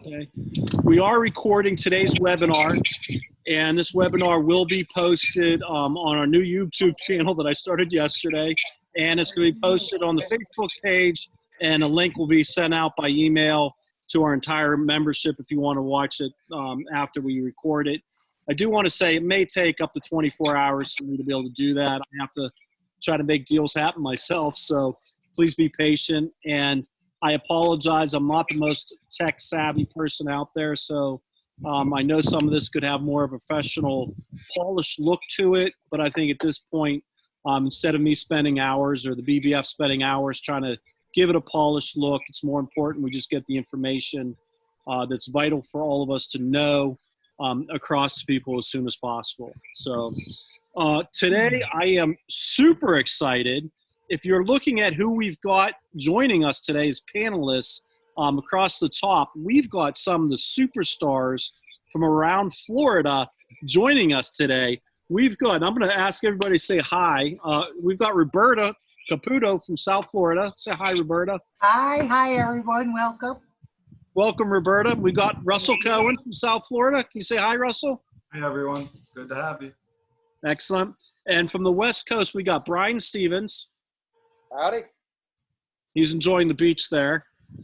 Okay. We are recording today's webinar, and this webinar will be posted on our new YouTube channel that I started yesterday, and it's going to be posted on the Facebook page, and a link will be sent out by email to our entire membership if you want to watch it after we record it. I do want to say it may take up to 24 hours for me to be able to do that. I have to try to make deals happen myself, so please be patient. And I apologize. I'm not the most tech-savvy person out there, so I know some of this could have more of a professional, polished look to it, but I think at this point, instead of me spending hours or the BBF spending hours trying to give it a polished look, it's more important we just get the information that's vital for all of us to know across to people as soon as possible. So today I am super excited. If you're looking at who we've got joining us today as panelists across the top, we've got some of the superstars from around Florida joining us today. We've got, I'm going to ask everybody to say hi. We've got Roberta Caputo from South Florida. Say hi, Roberta. Hi everyone. Welcome. Welcome, Roberta. We got Russel Cohen from South Florida. Can you say hi, Russell? Hey everyone. Good to have you. Excellent. And from the West Coast, we got Brian Stevens. Howdy. He's enjoying the beach there.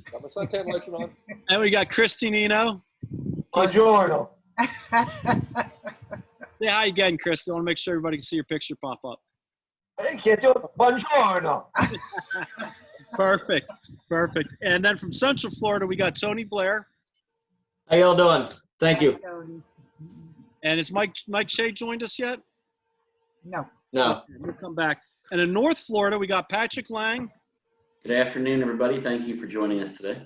Got my suntan lotion on. And we got DiNeno. Buongiorno. Say hi again, Chris. I want to make sure everybody can see your picture pop up. Buongiorno. Perfect. Perfect. And then from Central Florida, we got Tony Blair. How y'all doing? Thank you. And has Mike Shea joined us yet? No. No. Okay, we'll come back. And in North Florida, we got Patrick Lang. Good afternoon, everybody. Thank you for joining us today.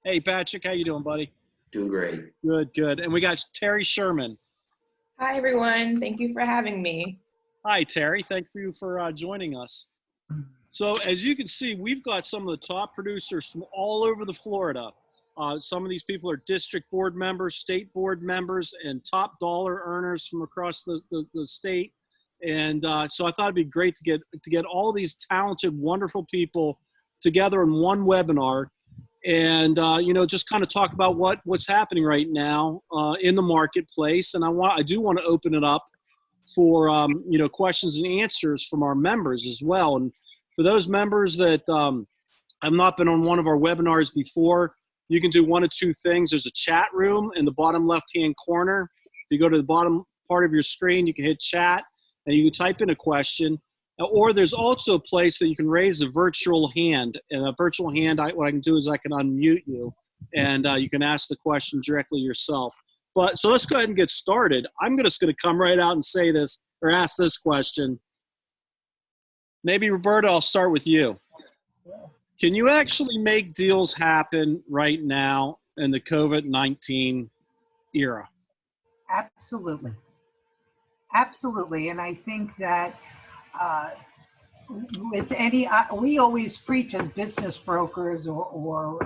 Hey, Patrick. How you doing, buddy? Doing great. Good, good. And we got Terry Sherman. Hi, everyone. Thank you for having me. Hi, Terry. Thank you for joining us. So as you can see, we've got some of the top producers from all over the Florida. Some of these people are district board members, state board members, and top dollar earners from across the state. And so I thought it'd be great to get all these talented, wonderful people together in one webinar, and just kind of talk about what's happening right now in the marketplace. And I do want to open it up for questions and answers from our members as well. And for those members that have not been on one of our webinars before, you can do one of two things. There's a chat room in the bottom left-hand corner. If you go to the bottom part of your screen, you can hit chat, and you can type in a question. Or there's also a place that you can raise a virtual hand. And a virtual hand, what I can do is I can unmute you, and you can ask the question directly yourself. So let's go ahead and get started. I'm just going to come right out and say this, or ask this question. Maybe, Roberta, I'll start with you. Can you actually make deals happen right now in the COVID-19 era? Absolutely. Absolutely. And I think that with any, we always preach as business brokers or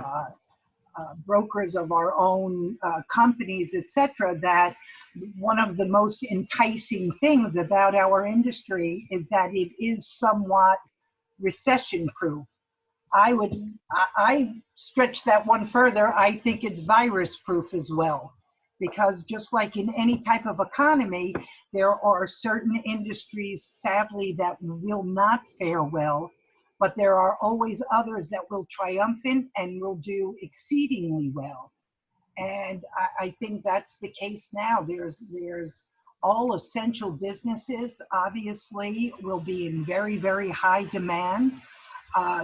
brokers of our own companies, etc., that one of the most enticing things about our industry is that it is somewhat recession-proof. I stretch that one further. I think it's virus-proof as well, because just like in any type of economy, there are certain industries, sadly, that will not fare well, but there are always others that will triumphant and will do exceedingly well. And I think that's the case now. There's all essential businesses, obviously, will be in very, very high demand.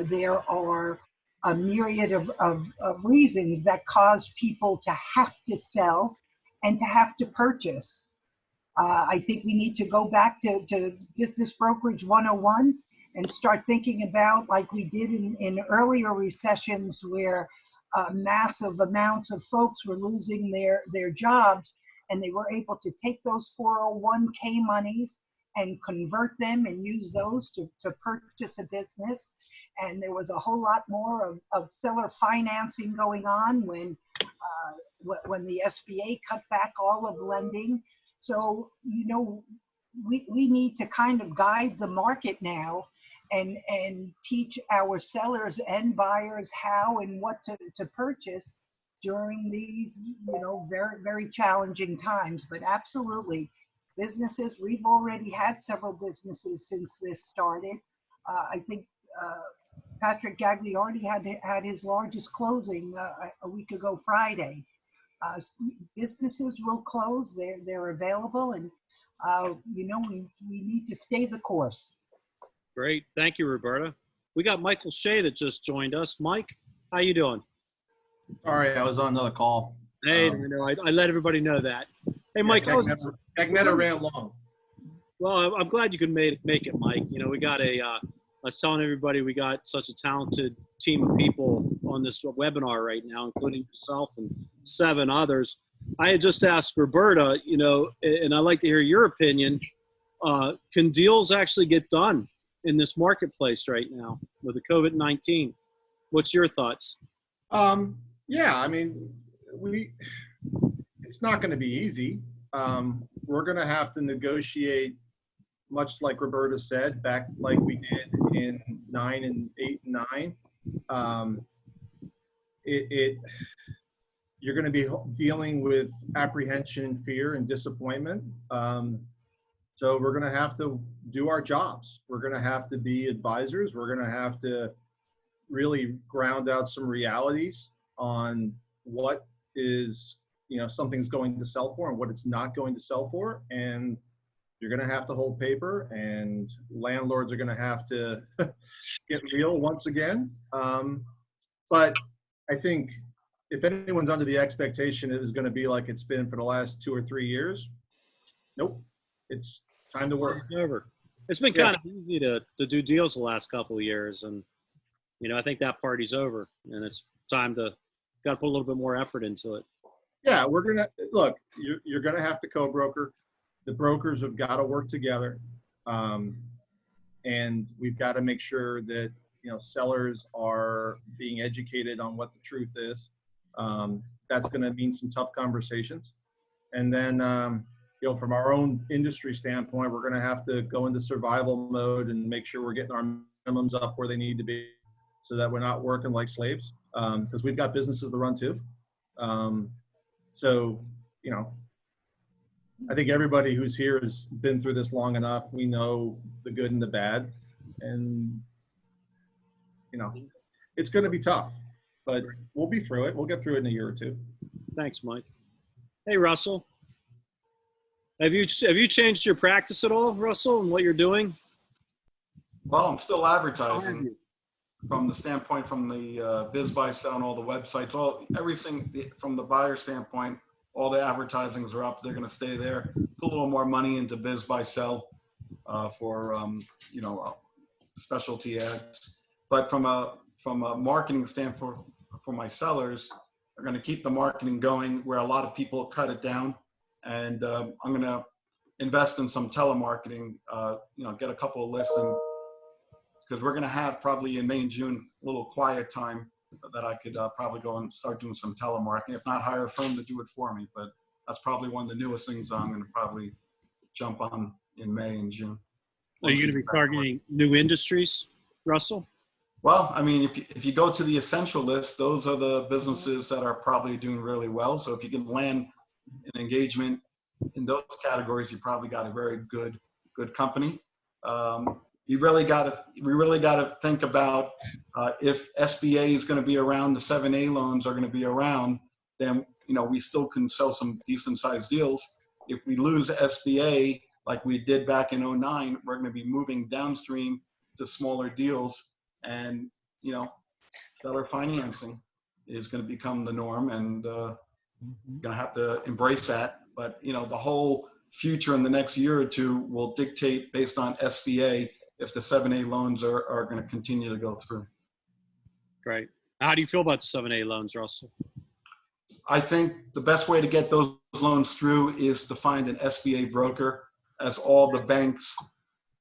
There are a myriad of reasons that cause people to have to sell and to have to purchase. I think we need to go back to Business Brokerage 101 and start thinking about, like we did in earlier recessions, where massive amounts of folks were losing their jobs, and they were able to take those 401k monies and convert them and use those to purchase a business. And there was a whole lot more of seller financing going on when the SBA cut back all of lending. So, we need to kind of guide the market now and teach our sellers and buyers how and what to purchase during these, very, very challenging times. But absolutely, businesses, we've already had several businesses since this started. I think Patrick Gagliardi had his largest closing a week ago Friday. Businesses will close, they're available, and we need to stay the course. Great. Thank you, Roberta. We got Michael Shea that just joined us. Mike, how you doing? Sorry, I was on another call. Hey, I let everybody know that. Hey, Mike, Never ran long. well, I'm glad you could make it, Mike. We got I was telling everybody we got such a talented team of people on this webinar right now, including yourself and 7 others. I had just asked Roberta, and I'd like to hear your opinion. Can deals actually get done in this marketplace right now with the COVID-19? What's your thoughts? Yeah, I mean, it's not going to be easy. We're going to have to negotiate, much like Roberta said, back like we did in 9 and 8 and 9. You're going to be dealing with apprehension, fear, and disappointment. So we're going to have to do our jobs. We're going to have to be advisors. We're going to have to really ground out some realities on what is, something's going to sell for and what it's not going to sell for. And you're going to have to hold paper, and landlords are going to have to get real once again. But I think if anyone's under the expectation it is going to be like it's been for the last 2 or 3 years, nope. It's time to work. It's over. It's been kind of easy to do deals the last couple of years, and I think that party's over, and it's time to got to put a little bit more effort into it. Yeah, we're gonna look. You're gonna have to co-broker. The brokers have got to work together, and we've got to make sure that sellers are being educated on what the truth is. That's going to mean some tough conversations, and then from our own industry standpoint, we're going to have to go into survival mode and make sure we're getting our minimums up where they need to be, so that we're not working like slaves. Because we've got businesses to run too. So I think everybody who's here has been through this long enough. We know the good and the bad, and it's going to be tough, but we'll be through it. We'll get through it in a year or 2. Thanks, Mike. Hey, Russell. Have you changed your practice at all, Russell, and what you're doing? Well, I'm still advertising from the standpoint from the biz buy sell and all the websites, everything from the buyer standpoint. All the advertisings are up. They're going to stay there. Put a little more money into biz buy sell for specialty ads. But from a marketing standpoint for my sellers, they're going to keep the marketing going where a lot of people cut it down. And I'm going to invest in some telemarketing. Get a couple of lists, because we're going to have probably in May and June a little quiet time that I could probably go and start doing some telemarketing, if not hire a firm to do it for me. But that's probably one of the newest things I'm going to probably jump on in May and June. Are you going to be targeting new industries, Russell? Well, I mean, if you go to the essential list, those are the businesses that are probably doing really well. So if you can land an engagement in those categories, you probably got a very good company. We really got to think about if SBA is going to be around, the 7A loans are going to be around, then we still can sell some decent sized deals. If we lose SBA like we did back in 2009, we're going to be moving downstream to smaller deals, and seller financing is going to become the norm, and you're going to have to embrace that. But the whole future in the next year or 2 will dictate based on SBA if the 7A loans are going to continue to go through. Great. How do you feel about the 7A loans, Russell? I think the best way to get those loans through is to find an SBA broker, as all the banks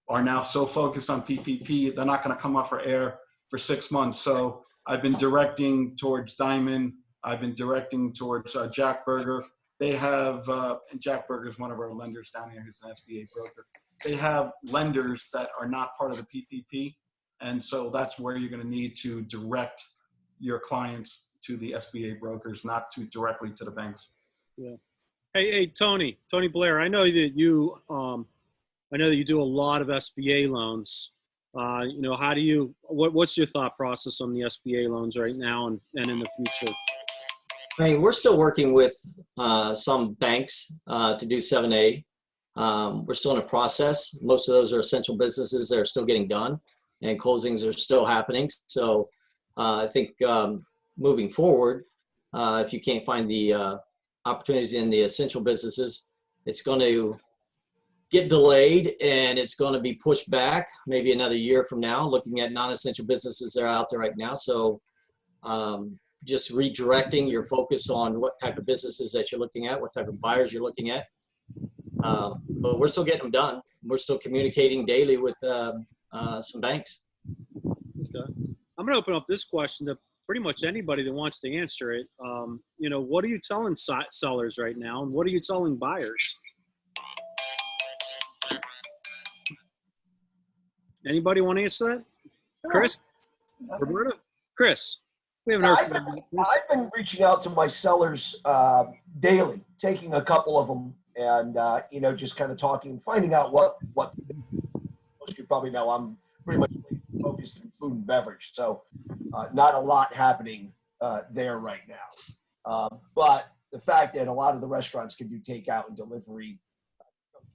are now so focused on PPP, they're not going to come off for air for 6 months. So I've been directing towards Diamond. I've been directing towards Jack Berger. They have, and Jack Berger is one of our lenders down here who's an SBA broker. They have lenders that are not part of the PPP. And so that's where you're going to need to direct your clients to the SBA brokers, not to directly to the banks. Yeah. Hey, Tony Blair, I know that you do a lot of SBA loans. How do you, what's your thought process on the SBA loans right now and in the future? I mean, we're still working with some banks to do 7A. We're still in a process. Most of those are essential businesses that are still getting done, and closings are still happening. So I think moving forward, if you can't find the opportunities in the essential businesses, it's going to get delayed and it's going to be pushed back maybe another year from now, looking at non-essential businesses that are out there right now. So just redirecting your focus on what type of businesses that you're looking at, what type of buyers you're looking at. But we're still getting them done. We're still communicating daily with some banks. Okay. I'm going to open up this question to pretty much anybody that wants to answer it. What are you telling sellers right now, and what are you telling buyers? Anybody want to answer that? Chris? Roberta? Chris? We haven't heard from you. I've been reaching out to my sellers daily, taking a couple of them and, just kind of talking, finding out what most of you probably know, I'm pretty much focused in food and beverage. So not a lot happening there right now. But the fact that a lot of the restaurants can do takeout and delivery, some of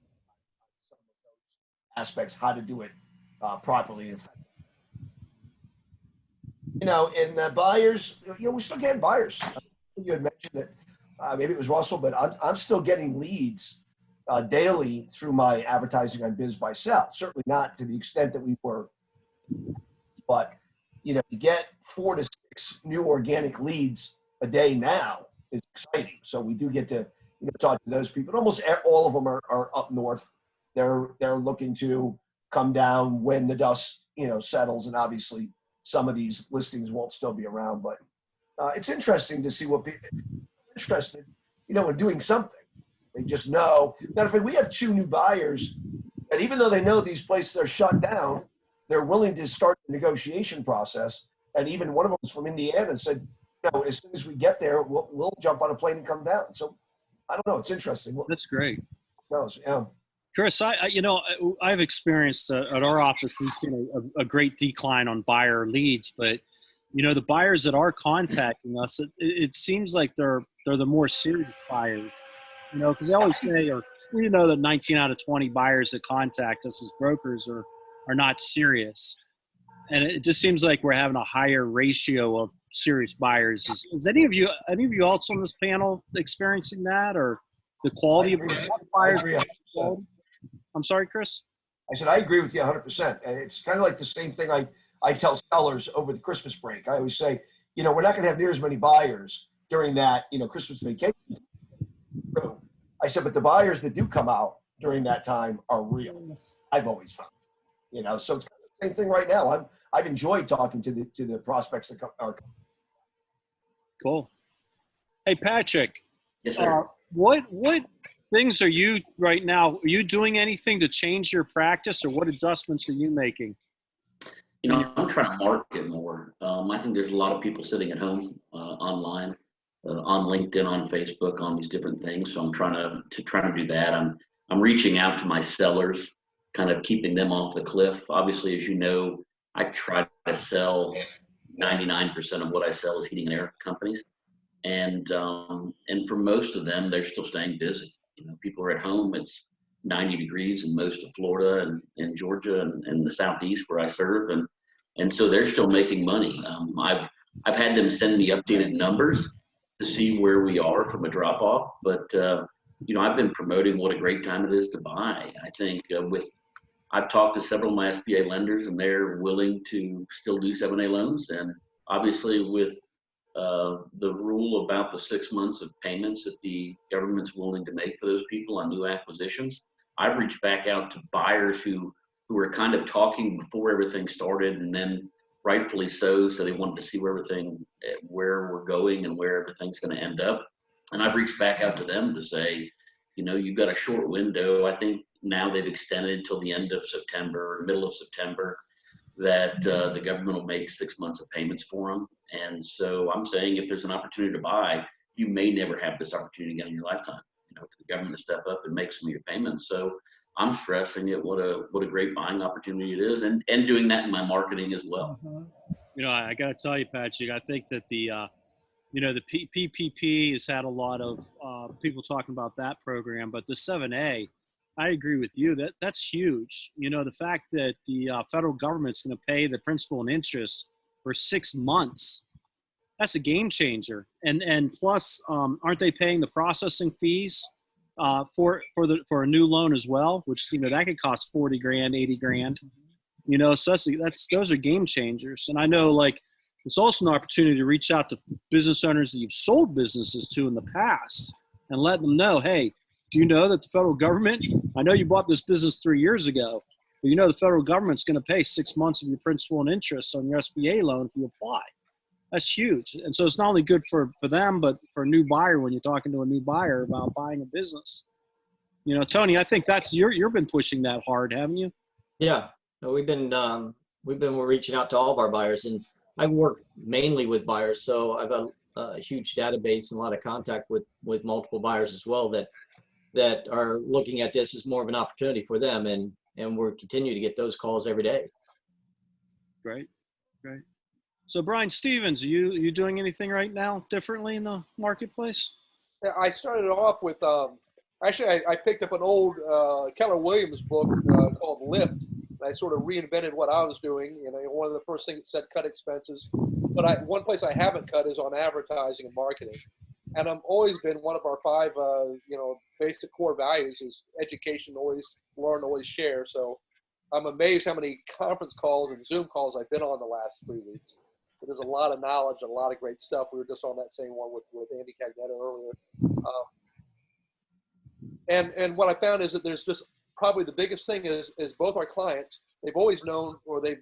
those aspects, how to do it properly. And the buyers, we're still getting buyers. You had mentioned that maybe it was Russell, but I'm still getting leads daily through my advertising on Biz Buy Sell. Certainly not to the extent that we were, but to get 4 to 6 new organic leads a day now is exciting. So we do get to talk to those people. And almost all of them are up north. They're looking to come down when the dust settles, and obviously some of these listings won't still be around, but it's interesting to see what people are interested, in doing something. They just know. Matter of fact, we have 2 new buyers, and even though they know these places are shut down, they're willing to start the negotiation process. And even one of them was from Indiana and said, as soon as we get there, we'll jump on a plane and come down. So I don't know. It's interesting. That's great. Yeah. Chris, I've experienced at our office, we've seen a great decline on buyer leads, but the buyers that are contacting us, it seems like they're the more serious buyers, because they always say, or we know that 19 out of 20 buyers that contact us as brokers are not serious. And it just seems like we're having a higher ratio of serious buyers. Is any of you else on this panel experiencing that, or the quality of the buyers? I'm sorry, Chris? I said, I agree with you 100%. And it's kind of like the same thing I tell sellers over the Christmas break. I always say, we're not going to have near as many buyers during that, Christmas vacation. I said, but the buyers that do come out during that time are real. I've always found, so it's kind of the same thing right now. I've enjoyed talking to the prospects that are. Cool. Hey, Patrick. Yes, sir. What things are you right now? Are you doing anything to change your practice, or what adjustments are you making? I'm trying to market more. I think there's a lot of people sitting at home online, on LinkedIn, on Facebook, on these different things. So I'm trying to do that. I'm reaching out to my sellers, kind of keeping them off the cliff. Obviously, as you know, I try to sell 99% of what I sell is heating and air companies, and for most of them, they're still staying busy. People are at home. It's 90 degrees in most of Florida and Georgia and the Southeast where I serve. And so they're still making money. I've had them send me updated numbers to see where we are from a drop off. But, I've been promoting what a great time it is to buy. I think I've talked to several of my SBA lenders, and they're willing to still do 7A loans. And obviously with the rule about the 6 months of payments that the government's willing to make for those people on new acquisitions, I've reached back out to buyers who were kind of talking before everything started, and then rightfully so they wanted to see where we're going and where everything's going to end up. And I've reached back out to them to say, you've got a short window. I think now they've extended until the end of September, middle of September. that the government will make 6 months of payments for them. And so I'm saying if there's an opportunity to buy, you may never have this opportunity again in your lifetime. You know, for the government to step up and make some of your payments. So I'm stressing it. What a great buying opportunity it is, and doing that in my marketing as well. You know, I got to tell you, Patrick, I think that the PPP has had a lot of people talking about that program, but the 7A, I agree with you. That's huge. You know, the fact that the federal government's going to pay the principal and interest for 6 months, that's a game changer. And plus, aren't they paying the processing fees for a new loan as well? Which, you know, that could cost 40 grand, 80 grand. You know, so those are game changers. And I know, like, it's also an opportunity to reach out to business owners that you've sold businesses to in the past and let them know, hey, do you know that the federal government, I know you bought this business 3 years ago, but you know the federal government's going to pay 6 months of your principal and interest on your SBA loan if you apply. That's huge. And so it's not only good for them, but for a new buyer when you're talking to a new buyer about buying a business. You know, Tony, I think that's you've been pushing that hard, haven't you? Yeah, no, we've been reaching out to all of our buyers, and I work mainly with buyers, so I've got a huge database and a lot of contact with multiple buyers as well that are looking at this as more of an opportunity for them, and we're continuing to get those calls every day. Great. So Brian Stevens, are you doing anything right now differently in the marketplace? Yeah, I started off with, actually, I picked up an old Keller Williams book called Lift. And I sort of reinvented what I was doing. You know, one of the first things it said cut expenses. But one place I haven't cut is on advertising and marketing. And I've always been one of our 5, basic core values is education, always learn, always share. So I'm amazed how many conference calls and Zoom calls I've been on the last 3 weeks. But there's a lot of knowledge and a lot of great stuff. We were just on that same one with Andy Cagnetto earlier. And what I found is that there's just probably the biggest thing is both our clients, they've always known, or they've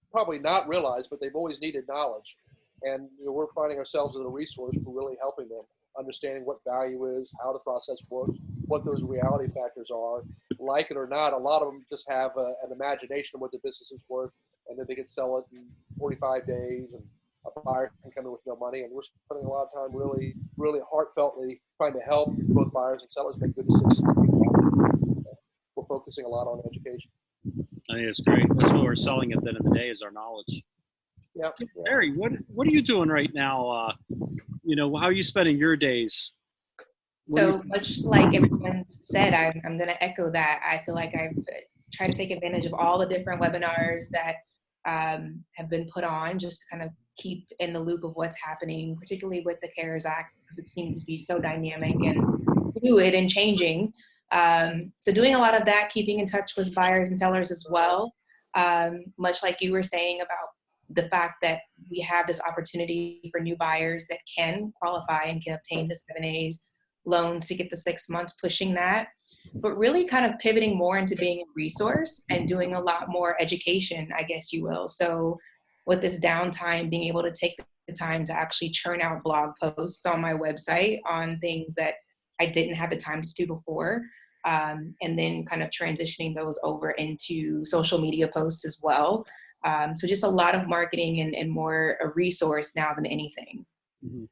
probably not realized, but they've always needed knowledge. And you know, we're finding ourselves as a resource for really helping them, understanding what value is, how the process works, what those reality factors are. Like it or not, a lot of them just have an imagination of what the business is worth, and then they can sell it in 45 days, and a buyer can come in with no money. And we're spending a lot of time really, really heartfeltly trying to help both buyers and sellers make good decisions. We're focusing a lot on education. I think it's great. That's what we're selling at the end of the day is our knowledge. Yeah. Larry, what are you doing right now? You know, how are you spending your days? So much like everyone said, I'm going to echo that. I feel like I've tried to take advantage of all the different webinars that have been put on, just to kind of keep in the loop of what's happening, particularly with the CARES Act, because it seems to be so dynamic and fluid and changing. So doing a lot of that, keeping in touch with buyers and sellers as well. Much like you were saying about the fact that we have this opportunity for new buyers that can qualify and can obtain the 7A loans to get the 6 months, pushing that, but really kind of pivoting more into being a resource and doing a lot more education, I guess you will. So with this downtime, being able to take the time to actually churn out blog posts on my website on things that I didn't have the time to do before, and then kind of transitioning those over into social media posts as well. So just a lot of marketing and more a resource now than anything. Mm-hmm.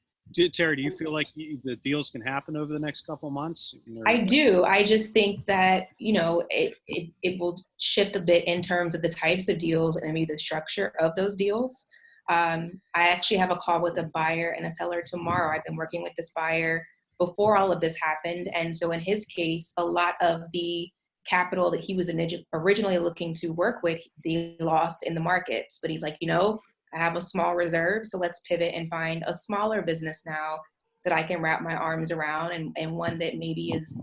Terry, do you feel like the deals can happen over the next couple of months? I do. I just think that, you know, it will shift a bit in terms of the types of deals and maybe the structure of those deals. I actually have a call with a buyer and a seller tomorrow. I've been working with this buyer before all of this happened. And so in his case, a lot of the capital that he was originally looking to work with, they lost in the markets. But he's like, you know, I have a small reserve, so let's pivot and find a smaller business now that I can wrap my arms around, and one that maybe is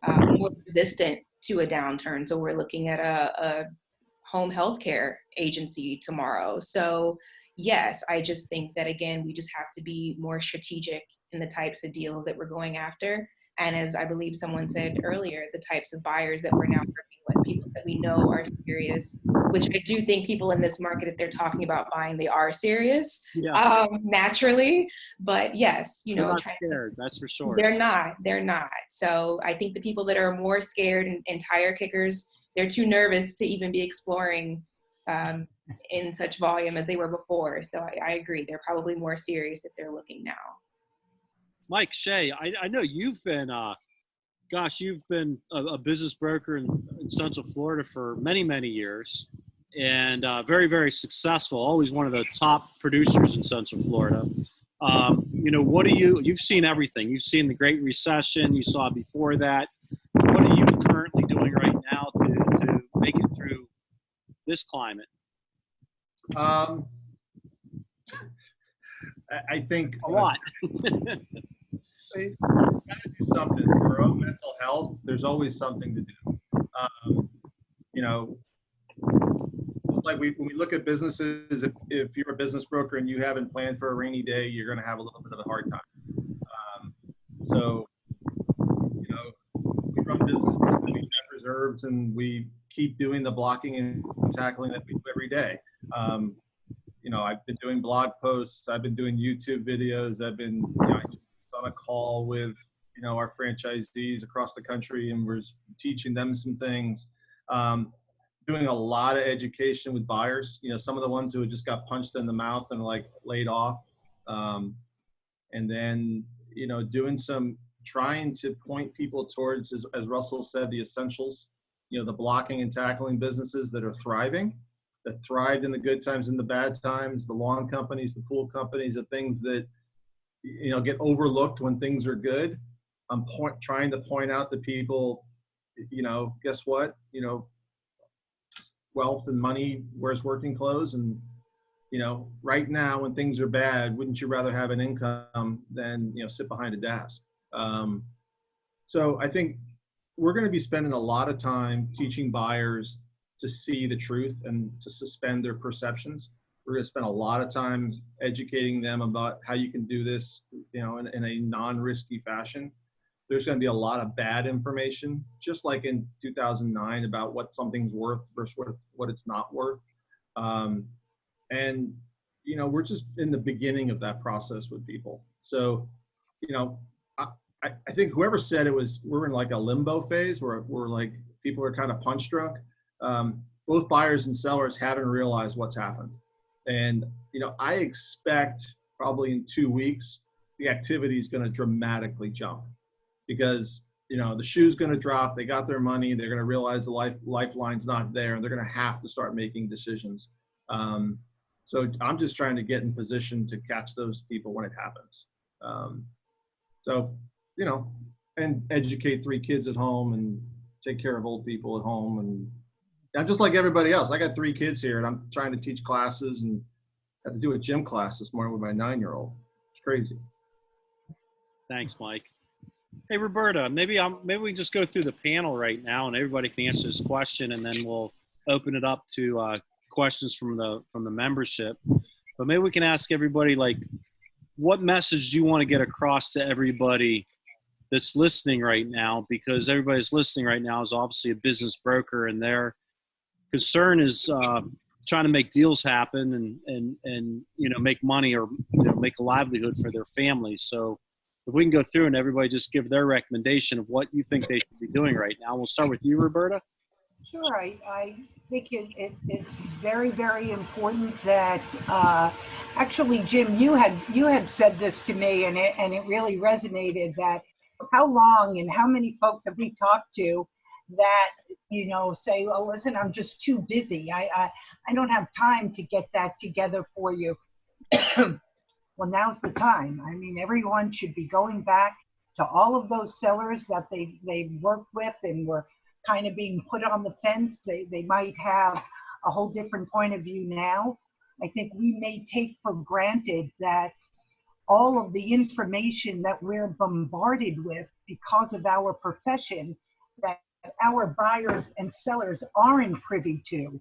more resistant to a downturn. So we're looking at a home healthcare agency tomorrow. So yes, I just think that, again, we just have to be more strategic in the types of deals that we're going after. And as I believe someone said earlier, the types of buyers that we're now working with, people that we know are serious, which I do think people in this market, if they're talking about buying, they are serious, yes. Naturally. But yes, you know, they're not scared, that's for sure. They're not. So I think the people that are more scared and tire kickers, they're too nervous to even be exploring in such volume as they were before. So I agree. They're probably more serious if they're looking now. Mike, Shay, I know you've been, you've been a business broker in Central Florida for many, many years, and very, very successful. Always one of the top producers in Central Florida. You've seen everything. You've seen the Great Recession. You saw before that. What are you currently doing right now to make it through this climate? I think a lot. We gotta do something for our own mental health. There's always something to do. Like when we look at businesses, if you're a business broker and you haven't planned for a rainy day, you're going to have a little bit of a hard time. We run businesses, we have reserves, and we keep doing the blocking and tackling that we do every day. I've been doing blog posts, I've been doing YouTube videos, I've been on a call with our franchisees across the country, and we're teaching them some things. Doing a lot of education with buyers, some of the ones who had just got punched in the mouth and like laid off. And then, trying to point people towards, as Russell said, the essentials, the blocking and tackling businesses that are thriving, that thrived in the good times and the bad times, the lawn companies, the pool companies, the things that, get overlooked when things are good. I'm trying to point out to people, guess what, wealth and money wears working clothes, and right now when things are bad, wouldn't you rather have an income than sit behind a desk? So I think we're going to be spending a lot of time teaching buyers to see the truth and to suspend their perceptions. We're going to spend a lot of time educating them about how you can do this in a non-risky fashion. There's going to be a lot of bad information, just like in 2009, about what something's worth versus what it's not worth. We're just in the beginning of that process with people. So, I think whoever said we're in like a limbo phase where we're like, people are kind of punch drunk. Both buyers and sellers haven't realized what's happened. And, I expect probably in 2 weeks, the activity is going to dramatically jump. Because, the shoe's going to drop, they got their money, they're going to realize the lifeline's not there, and they're going to have to start making decisions. So I'm just trying to get in position to catch those people when it happens. And educate 3 kids at home and take care of old people at home. And I'm just like everybody else. I got 3 kids here, and I'm trying to teach classes, and had to do a gym class this morning with my 9-year-old. It's crazy. Thanks, Mike. Hey, Roberta, maybe we just go through the panel right now, and everybody can answer this question, and then we'll open it up to questions from the membership. But maybe we can ask everybody, like, what message do you want to get across to everybody that's listening right now? Because everybody's listening right now is obviously a business broker, and their concern is trying to make deals happen and make money or make a livelihood for their families. So if we can go through and everybody just give their recommendation of what you think they should be doing right now. We'll start with you, Roberta. Sure. I think it's very, very important that actually, Jim, you had said this to me, and it really resonated, that how long and how many folks have we talked to that say, well, listen, I'm just too busy. I don't have time to get that together for you. Well, now's the time. I mean, everyone should be going back to all of those sellers that they've worked with and were kind of being put on the fence. They might have a whole different point of view now. I think we may take for granted that all of the information that we're bombarded with because of our profession, that our buyers and sellers aren't privy to.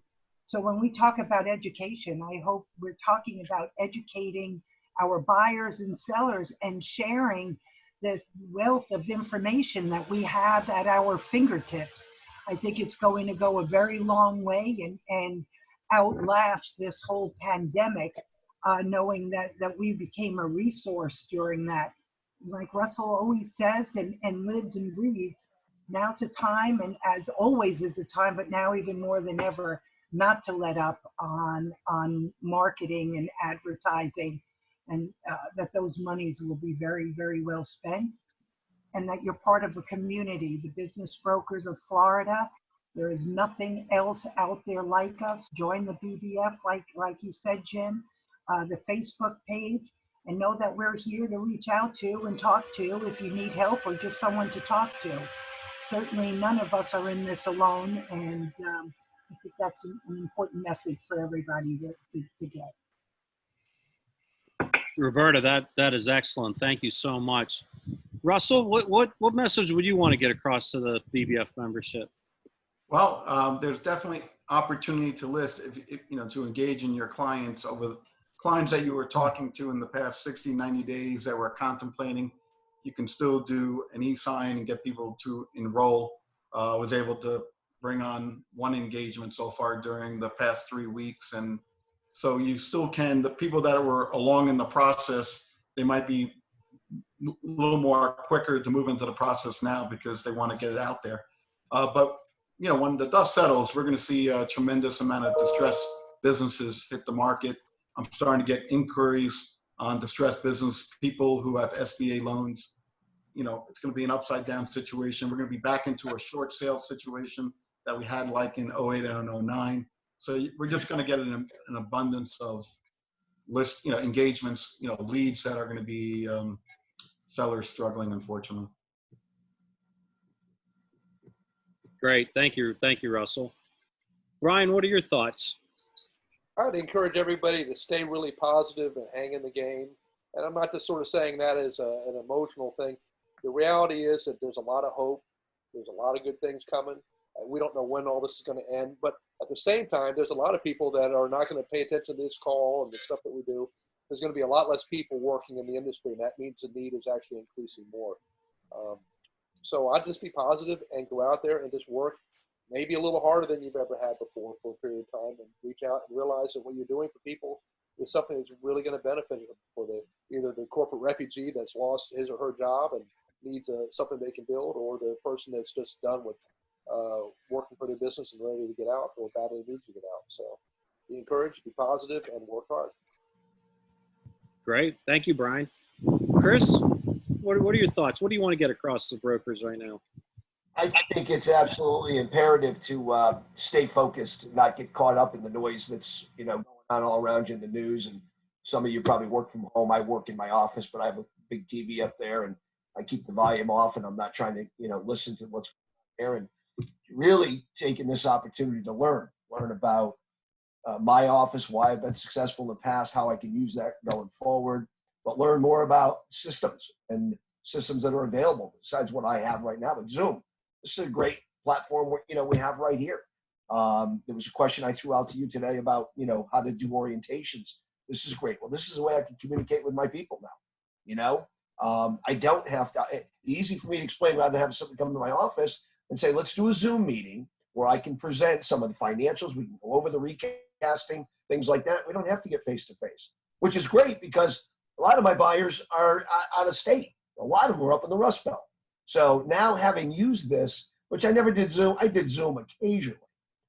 So when we talk about education, I hope we're talking about educating our buyers and sellers and sharing this wealth of information that we have at our fingertips. I think it's going to go a very long way and outlast this whole pandemic, knowing that we became a resource during that. Like Russell always says and lives and breathes, now's a time, and as always is a time, but now even more than ever, not to let up on marketing and advertising, and that those monies will be very, very well spent, and that you're part of a community. The business brokers of Florida, there is nothing else out there like us. Join the BBF, like you said, Jim, the Facebook page, and know that we're here to reach out to and talk to if you need help or just someone to talk to. Certainly none of us are in this alone, and I think that's an important message for everybody to get. Roberta, that is excellent. Thank you so much. Russell, what message would you want to get across to the BBF membership? Well, there's definitely opportunity to list, if you know, to engage in your clients over clients that you were talking to in the past 60, 90 days that were contemplating. You can still do an e-sign and get people to enroll. Was able to bring on one engagement so far during the past 3 weeks. And so you still can, the people that were along in the process, they might be a little more quicker to move into the process now because they want to get it out there. But you know, when the dust settles, we're going to see a tremendous amount of distressed businesses hit the market. I'm starting to get inquiries on distressed business, people who have SBA loans. You know, it's going to be an upside down situation. We're going to be back into a short sale situation that we had like in 08 and 09. So we're just going to get an abundance of engagements, leads that are going to be sellers struggling, unfortunately. Great. Thank you, Russell. Ryan, what are your thoughts? I would encourage everybody to stay really positive and hang in the game. And I'm not just sort of saying that as an emotional thing. The reality is that there's a lot of hope. There's a lot of good things coming. We don't know when all this is going to end. But at the same time, there's a lot of people that are not going to pay attention to this call and the stuff that we do. There's going to be a lot less people working in the industry, and that means the need is actually increasing more. So I'd just be positive and go out there and just work maybe a little harder than you've ever had before for a period of time, and reach out and realize that what you're doing for people is something that's really going to benefit them, for either the corporate refugee that's lost his or her job and needs something they can build, or the person that's just done with working for their business and ready to get out or badly needs to get out. So be encouraged, be positive, and work hard. Great. Thank you, Brian. Chris, what are your thoughts? What do you want to get across to brokers right now? I think it's absolutely imperative to stay focused, not get caught up in the noise that's going on all around you in the news. And some of you probably work from home. I work in my office, but I have a big TV up there, and I keep the volume off, and I'm not trying to listen to what's there. And really taking this opportunity to learn about my office, why I've been successful in the past, how I can use that going forward, but learn more about systems and systems that are available besides what I have right now. But Zoom, this is a great platform we have right here. There was a question I threw out to you today about, how to do orientations. This is great. Well, this is the way I can communicate with my people now. I don't have to, it's easy for me to explain rather than have somebody come to my office and say, let's do a Zoom meeting where I can present some of the financials. We can go over the recasting, things like that. We don't have to get face to face, which is great because a lot of my buyers are out of state. A lot of them are up in the Rust Belt. So now, having used this, which I never did Zoom, I did Zoom occasionally,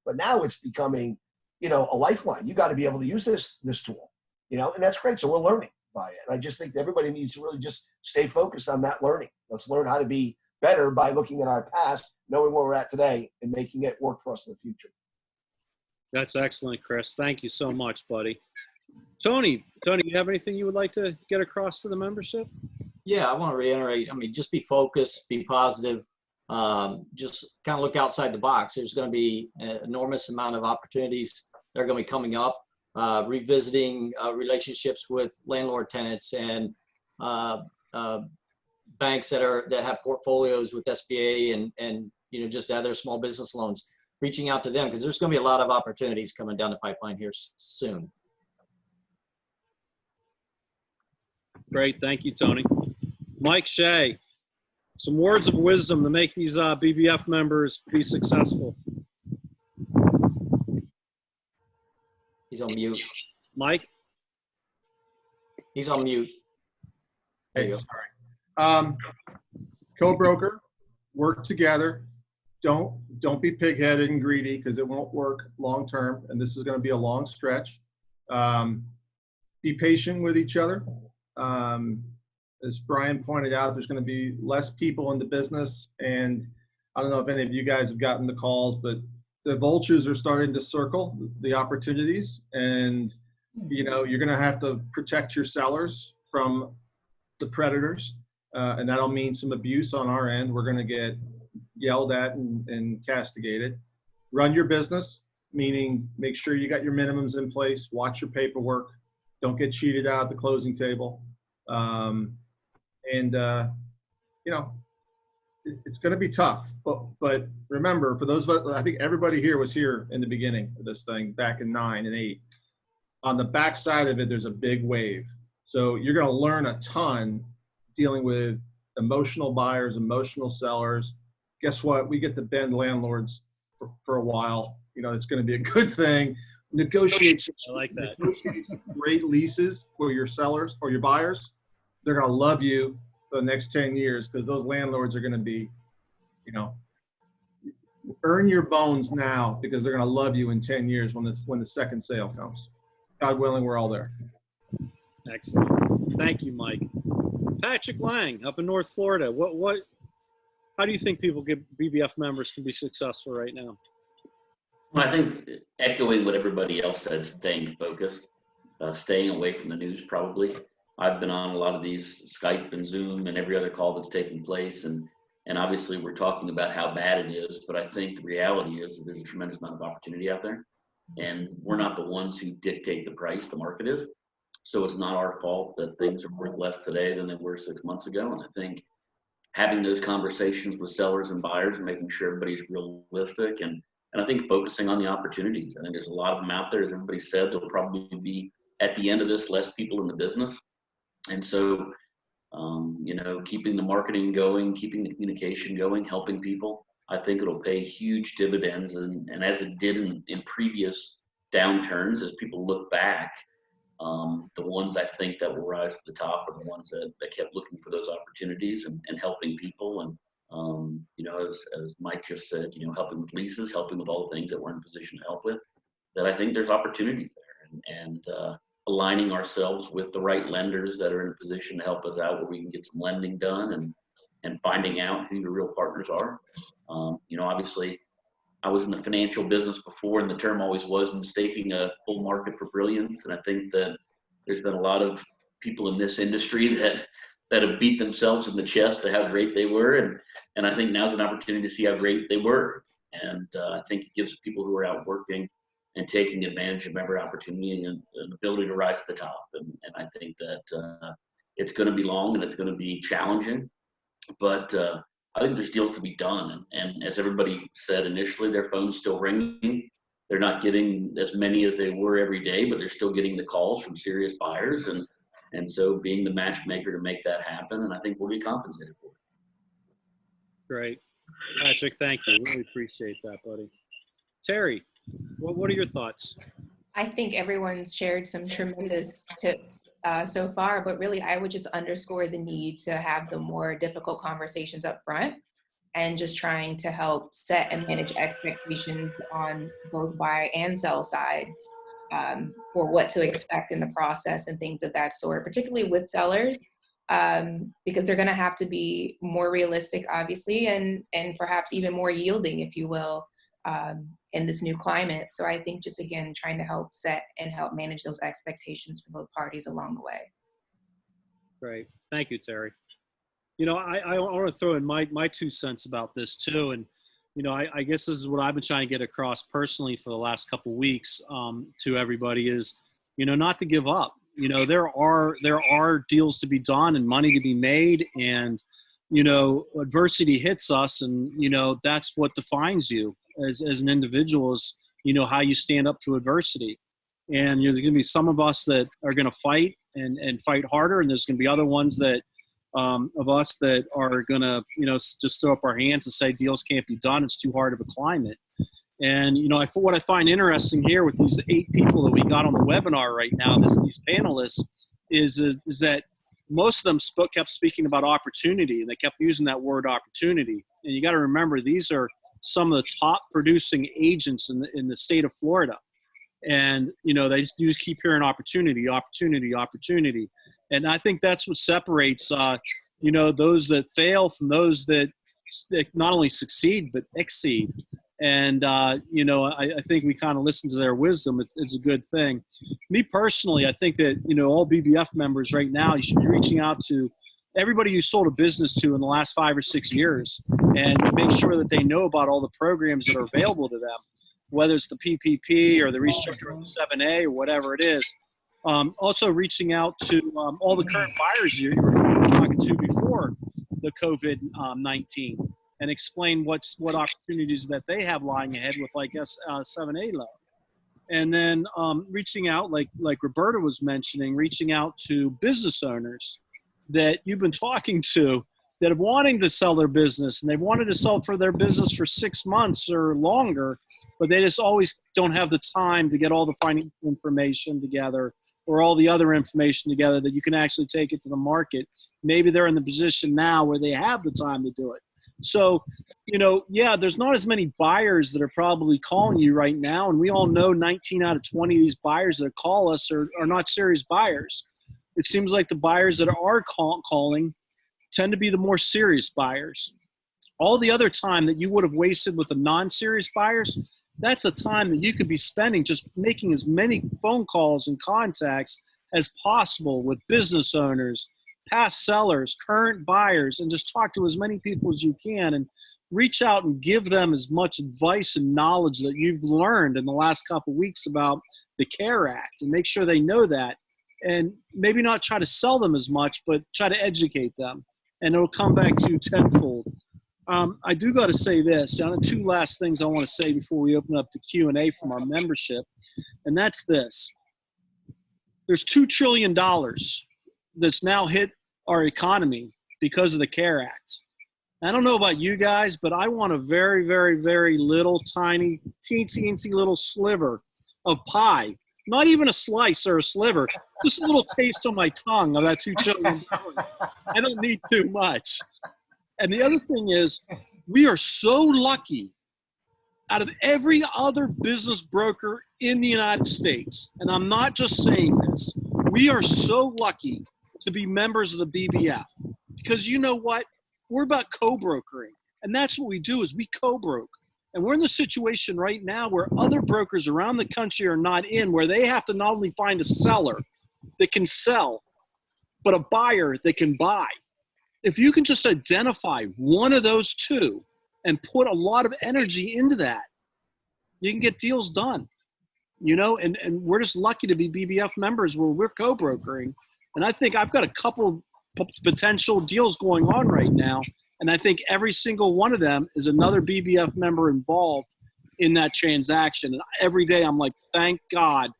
but now it's becoming, a lifeline. You got to be able to use this tool, and that's great. So we're learning by it. And I just think everybody needs to really just stay focused on that learning. Let's learn how to be better by looking at our past, knowing where we're at today, and making it work for us in the future. That's excellent, Chris. Thank you so much, buddy. Tony, you have anything you would like to get across to the membership? Yeah, I want to reiterate. Just be focused, be positive. Just kind of look outside the box. There's going to be an enormous amount of opportunities that are going to be coming up. Revisiting relationships with landlord tenants and banks that have portfolios with SBA and just other small business loans. Reaching out to them because there's going to be a lot of opportunities coming down the pipeline here soon. Great. Thank you, Tony. Mike Shea, some words of wisdom to make these BBF members be successful. He's on mute. Mike? He's on mute. Hey, sorry. Co-broker, work together. don't be pig-headed and greedy, because it won't work long term, and this is going to be a long stretch. Be patient with each other. As Brian pointed out, there's going to be less people in the business, and I don't know if any of you guys have gotten the calls, but the vultures are starting to circle the opportunities, and you're going to have to protect your sellers from the predators, and that'll mean some abuse on our end. We're going to get yelled at and castigated. Run your business, meaning make sure you got your minimums in place, watch your paperwork, don't get cheated out at the closing table. It's going to be tough, but remember, for those of us, I think everybody here was here in the beginning of this thing back in 9 and 8. On the back side of it, there's a big wave. So you're going to learn a ton dealing with emotional buyers, emotional sellers. Guess what? We get to bend landlords for a while. It's going to be a good thing. Negotiate. I like that. Negotiate some great leases for your sellers or your buyers. They're going to love you for the next 10 years, because those landlords are going to be, earn your bones now, because they're going to love you in 10 years when the second sale comes. God willing, we're all there. Excellent. Thank you, Mike. Patrick Lang, up in North Florida. How do you think BBF members can be successful right now? Well, I think echoing what everybody else said, staying focused, staying away from the news probably. I've been on a lot of these Skype and Zoom and every other call that's taking place, and obviously we're talking about how bad it is, but I think the reality is that there's a tremendous amount of opportunity out there, and we're not the ones who dictate the price, the market is. So it's not our fault that things are worth less today than they were 6 months ago. And I think having those conversations with sellers and buyers and making sure everybody's realistic, and I think focusing on the opportunities. I think there's a lot of them out there. As everybody said, there'll probably be, at the end of this, less people in the business. And so, keeping the marketing going, keeping the communication going, helping people, I think it'll pay huge dividends. And as it did in previous downturns, as people look back, the ones I think that will rise to the top are the ones that kept looking for those opportunities and helping people. And, as Mike just said, helping with leases, helping with all the things that we're in a position to help with, that I think there's opportunities there, and aligning ourselves with the right lenders that are in a position to help us out where we can get some lending done, and finding out who your real partners are. Obviously I was in the financial business before, and the term always was mistaking a bull market for brilliance. And I think that there's been a lot of people in this industry that have beat themselves in the chest to how great they were. And I think now's an opportunity to see how great they were. And I think it gives people who are out working and taking advantage of every opportunity and an ability to rise to the top. And I think that it's going to be long and it's going to be challenging, but I think there's deals to be done. And as everybody said initially, their phone's still ringing. They're not getting as many as they were every day, but they're still getting the calls from serious buyers. And so being the matchmaker to make that happen, and I think we'll be compensated for it. Great. Patrick, thank you. Really appreciate that, buddy. Terry, what are your thoughts? I think everyone's shared some tremendous tips so far, but really I would just underscore the need to have the more difficult conversations up front, and just trying to help set and manage expectations on both buy and sell sides for what to expect in the process and things of that sort, particularly with sellers, because they're going to have to be more realistic, obviously, and perhaps even more yielding, if you will, in this new climate. So I think just, again, trying to help set and help manage those expectations for both parties along the way. Great. Thank you, Terry. I want to throw in my 2 cents about this too. And, I guess this is what I've been trying to get across personally for the last couple of weeks to everybody is, not to give up. There are deals to be done and money to be made, and, adversity hits us, and, that's what defines you as an individual is, how you stand up to adversity. And there's going to be some of us that are going to fight and fight harder, and there's going to be other ones that of us that are going to, just throw up our hands and say deals can't be done. It's too hard of a climate. And, what I find interesting here with these 8 people that we got on the webinar right now, these panelists, is that most of them kept speaking about opportunity, and they kept using that word opportunity. And you got to remember, these are some of the top producing agents in the state of Florida. And, you know, you just keep hearing opportunity, opportunity, opportunity. And I think that's what separates, you know, those that fail from those that not only succeed, but exceed. And, you know, I think we kind of listen to their wisdom. It's a good thing. Me personally, I think that, you know, all BBF members right now, you should be reaching out to everybody you sold a business to in the last 5 or 6 years and make sure that they know about all the programs that are available to them, whether it's the PPP or the restructure of the 7A or whatever it is. Also reaching out to all the current buyers you were talking to before the COVID-19 and explain what opportunities that they have lying ahead with like 7A loan. And then reaching out, like Roberta was mentioning, reaching out to business owners that you've been talking to that have wanting to sell their business, and they've wanted to sell for their business for 6 months or longer, but they just always don't have the time to get all the financial information together or all the other information together that you can actually take it to the market. Maybe they're in the position now where they have the time to do it. So, you know, yeah, there's not as many buyers that are probably calling you right now. And we all know 19 out of 20 of these buyers that call us are not serious buyers. It seems like the buyers that are calling tend to be the more serious buyers. All the other time that you would have wasted with the non-serious buyers, that's the time that you could be spending just making as many phone calls and contacts as possible with business owners, past sellers, current buyers, and just talk to as many people as you can and reach out and give them as much advice and knowledge that you've learned in the last couple of weeks about the CARE Act and make sure they know that. And maybe not try to sell them as much, but try to educate them. And it'll come back to you tenfold. I do got to say this. The 2 last things I want to say before we open up the Q&A from our membership, and that's this. There's $2 trillion that's now hit our economy because of the CARE Act. I don't know about you guys, but I want a very, very, very little, tiny, teensy little sliver of pie. Not even a slice or a sliver, just a little taste on my tongue of that $2 trillion. I don't need too much. And the other thing is, we are so lucky out of every other business broker in the United States, and I'm not just saying this, we are so lucky to be members of the BBF. Because you know what? We're about co-brokering. And that's what we do is we co-broke. And we're in the situation right now where other brokers around the country are not in, where they have to not only find a seller that can sell, but a buyer that can buy. If you can just identify one of those two and put a lot of energy into that, you can get deals done. You know, and we're just lucky to be BBF members where we're co-brokering. And I think I've got a couple potential deals going on right now. And I think every single one of them is another BBF member involved in that transaction. And every day I'm like, thank God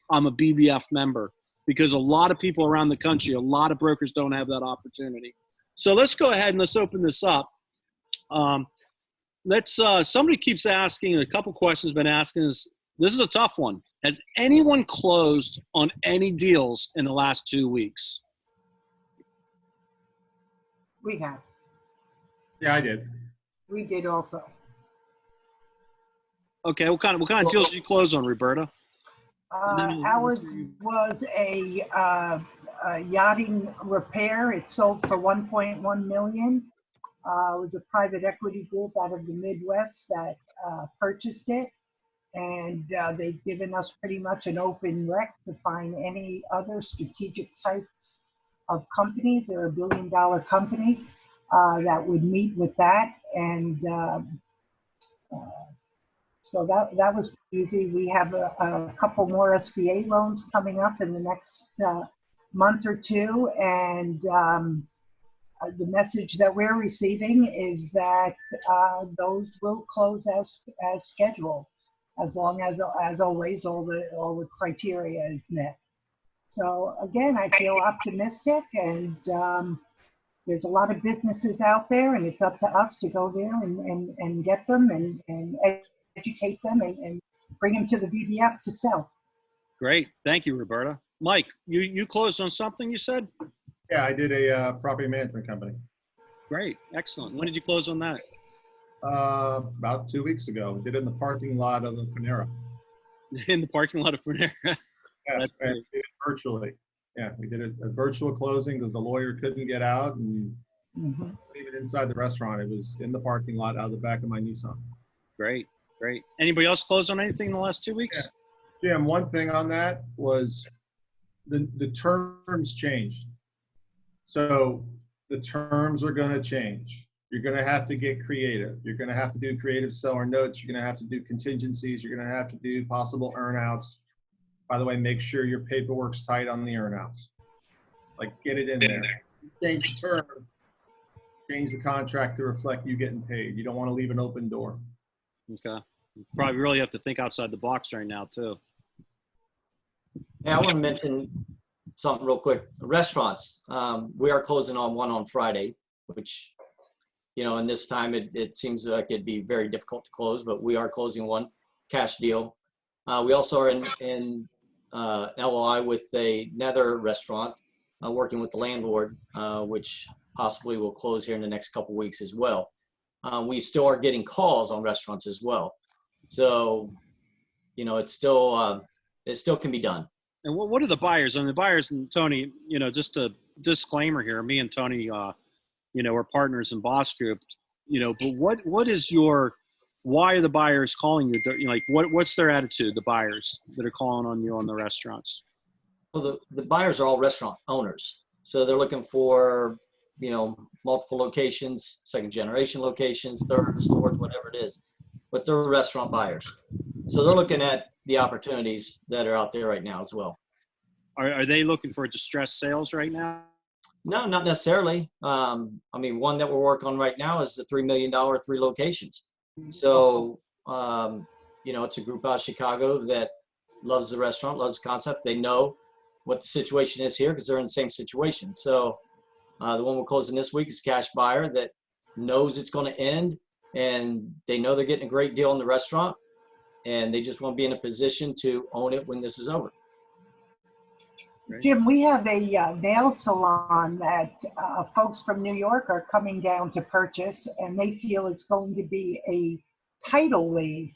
I'm a BBF member, because a lot of people around the country, a lot of brokers don't have that opportunity. So let's go ahead and let's open this up. Somebody keeps asking, a couple questions been asking us. This is a tough one. Has anyone closed on any deals in the last 2 weeks? We have. Yeah, I did. We did also. Okay, what kind of deals did you close on, Roberta? Ours was a yachting repair. It sold for $1.1 million. It was a private equity group out of the Midwest that purchased it. And they've given us pretty much an open rec to find any other strategic types of companies. They're $1 billion company that would meet with that. And so that was easy. We have a couple more SBA loans coming up in the next month or two. And the message that we're receiving is that those will close as scheduled, as long as always all the criteria is met. So again, I feel optimistic, and there's a lot of businesses out there, and it's up to us to go there and get them and educate them and bring them to the BBF to sell. Great. Thank you, Roberta. Mike, you closed on something you said? Yeah, I did a property management company. Great. Excellent. When did you close on that? About 2 weeks ago. We did it in the parking lot of the Panera. In the parking lot of Panera. Yeah, That's and great. we did it virtually. Yeah, we did a virtual closing because the lawyer couldn't get out, and Mhm. even inside the restaurant, it was in the parking lot out of the back of my Nissan. Great, great. Anybody else close on anything in the last 2 weeks? Jim, one thing on that was the terms changed. So the terms are going to change. You're going to have to get creative. You're going to have to do creative seller notes. You're going to have to do contingencies. You're going to have to do possible earnouts. By the way, make sure your paperwork's tight on the earnouts. Like, get it in there. Change the terms. Change the contract to reflect you getting paid. You don't want to leave an open door. Okay. You probably really have to think outside the box right now, too. Yeah, I want to mention something real quick. Restaurants, we are closing on one on Friday, which, you know, in this time it seems like it'd be very difficult to close, but we are closing one cash deal. We also are in LOI with another restaurant, working with the landlord, which possibly will close here in the next couple of weeks as well. We still are getting calls on restaurants as well. So, you know, it still can be done. And what are the buyers? And the buyers, and Tony, you know, just a disclaimer here, me and Tony, you know, we're partners in Boss Group, you know, but what is why are the buyers calling you? You know, like what's their attitude, the buyers that are calling on you on the restaurants? Well, the buyers are all restaurant owners. So they're looking for, you know, multiple locations, second generation locations, third stores, whatever it is, but they're restaurant buyers. So they're looking at the opportunities that are out there right now as well. Are they looking for distressed sales right now? No, not necessarily. I mean, one that we're working on right now is the $3 million, 3 locations. So, you know, it's a group out of Chicago that loves the restaurant, loves the concept. They know what the situation is here because they're in the same situation. So the one we're closing this week is a cash buyer that knows it's going to end, and they know they're getting a great deal in the restaurant, and they just want to be in a position to own it when this is over. Jim, we have a nail salon that folks from New York are coming down to purchase, and they feel it's going to be a tidal wave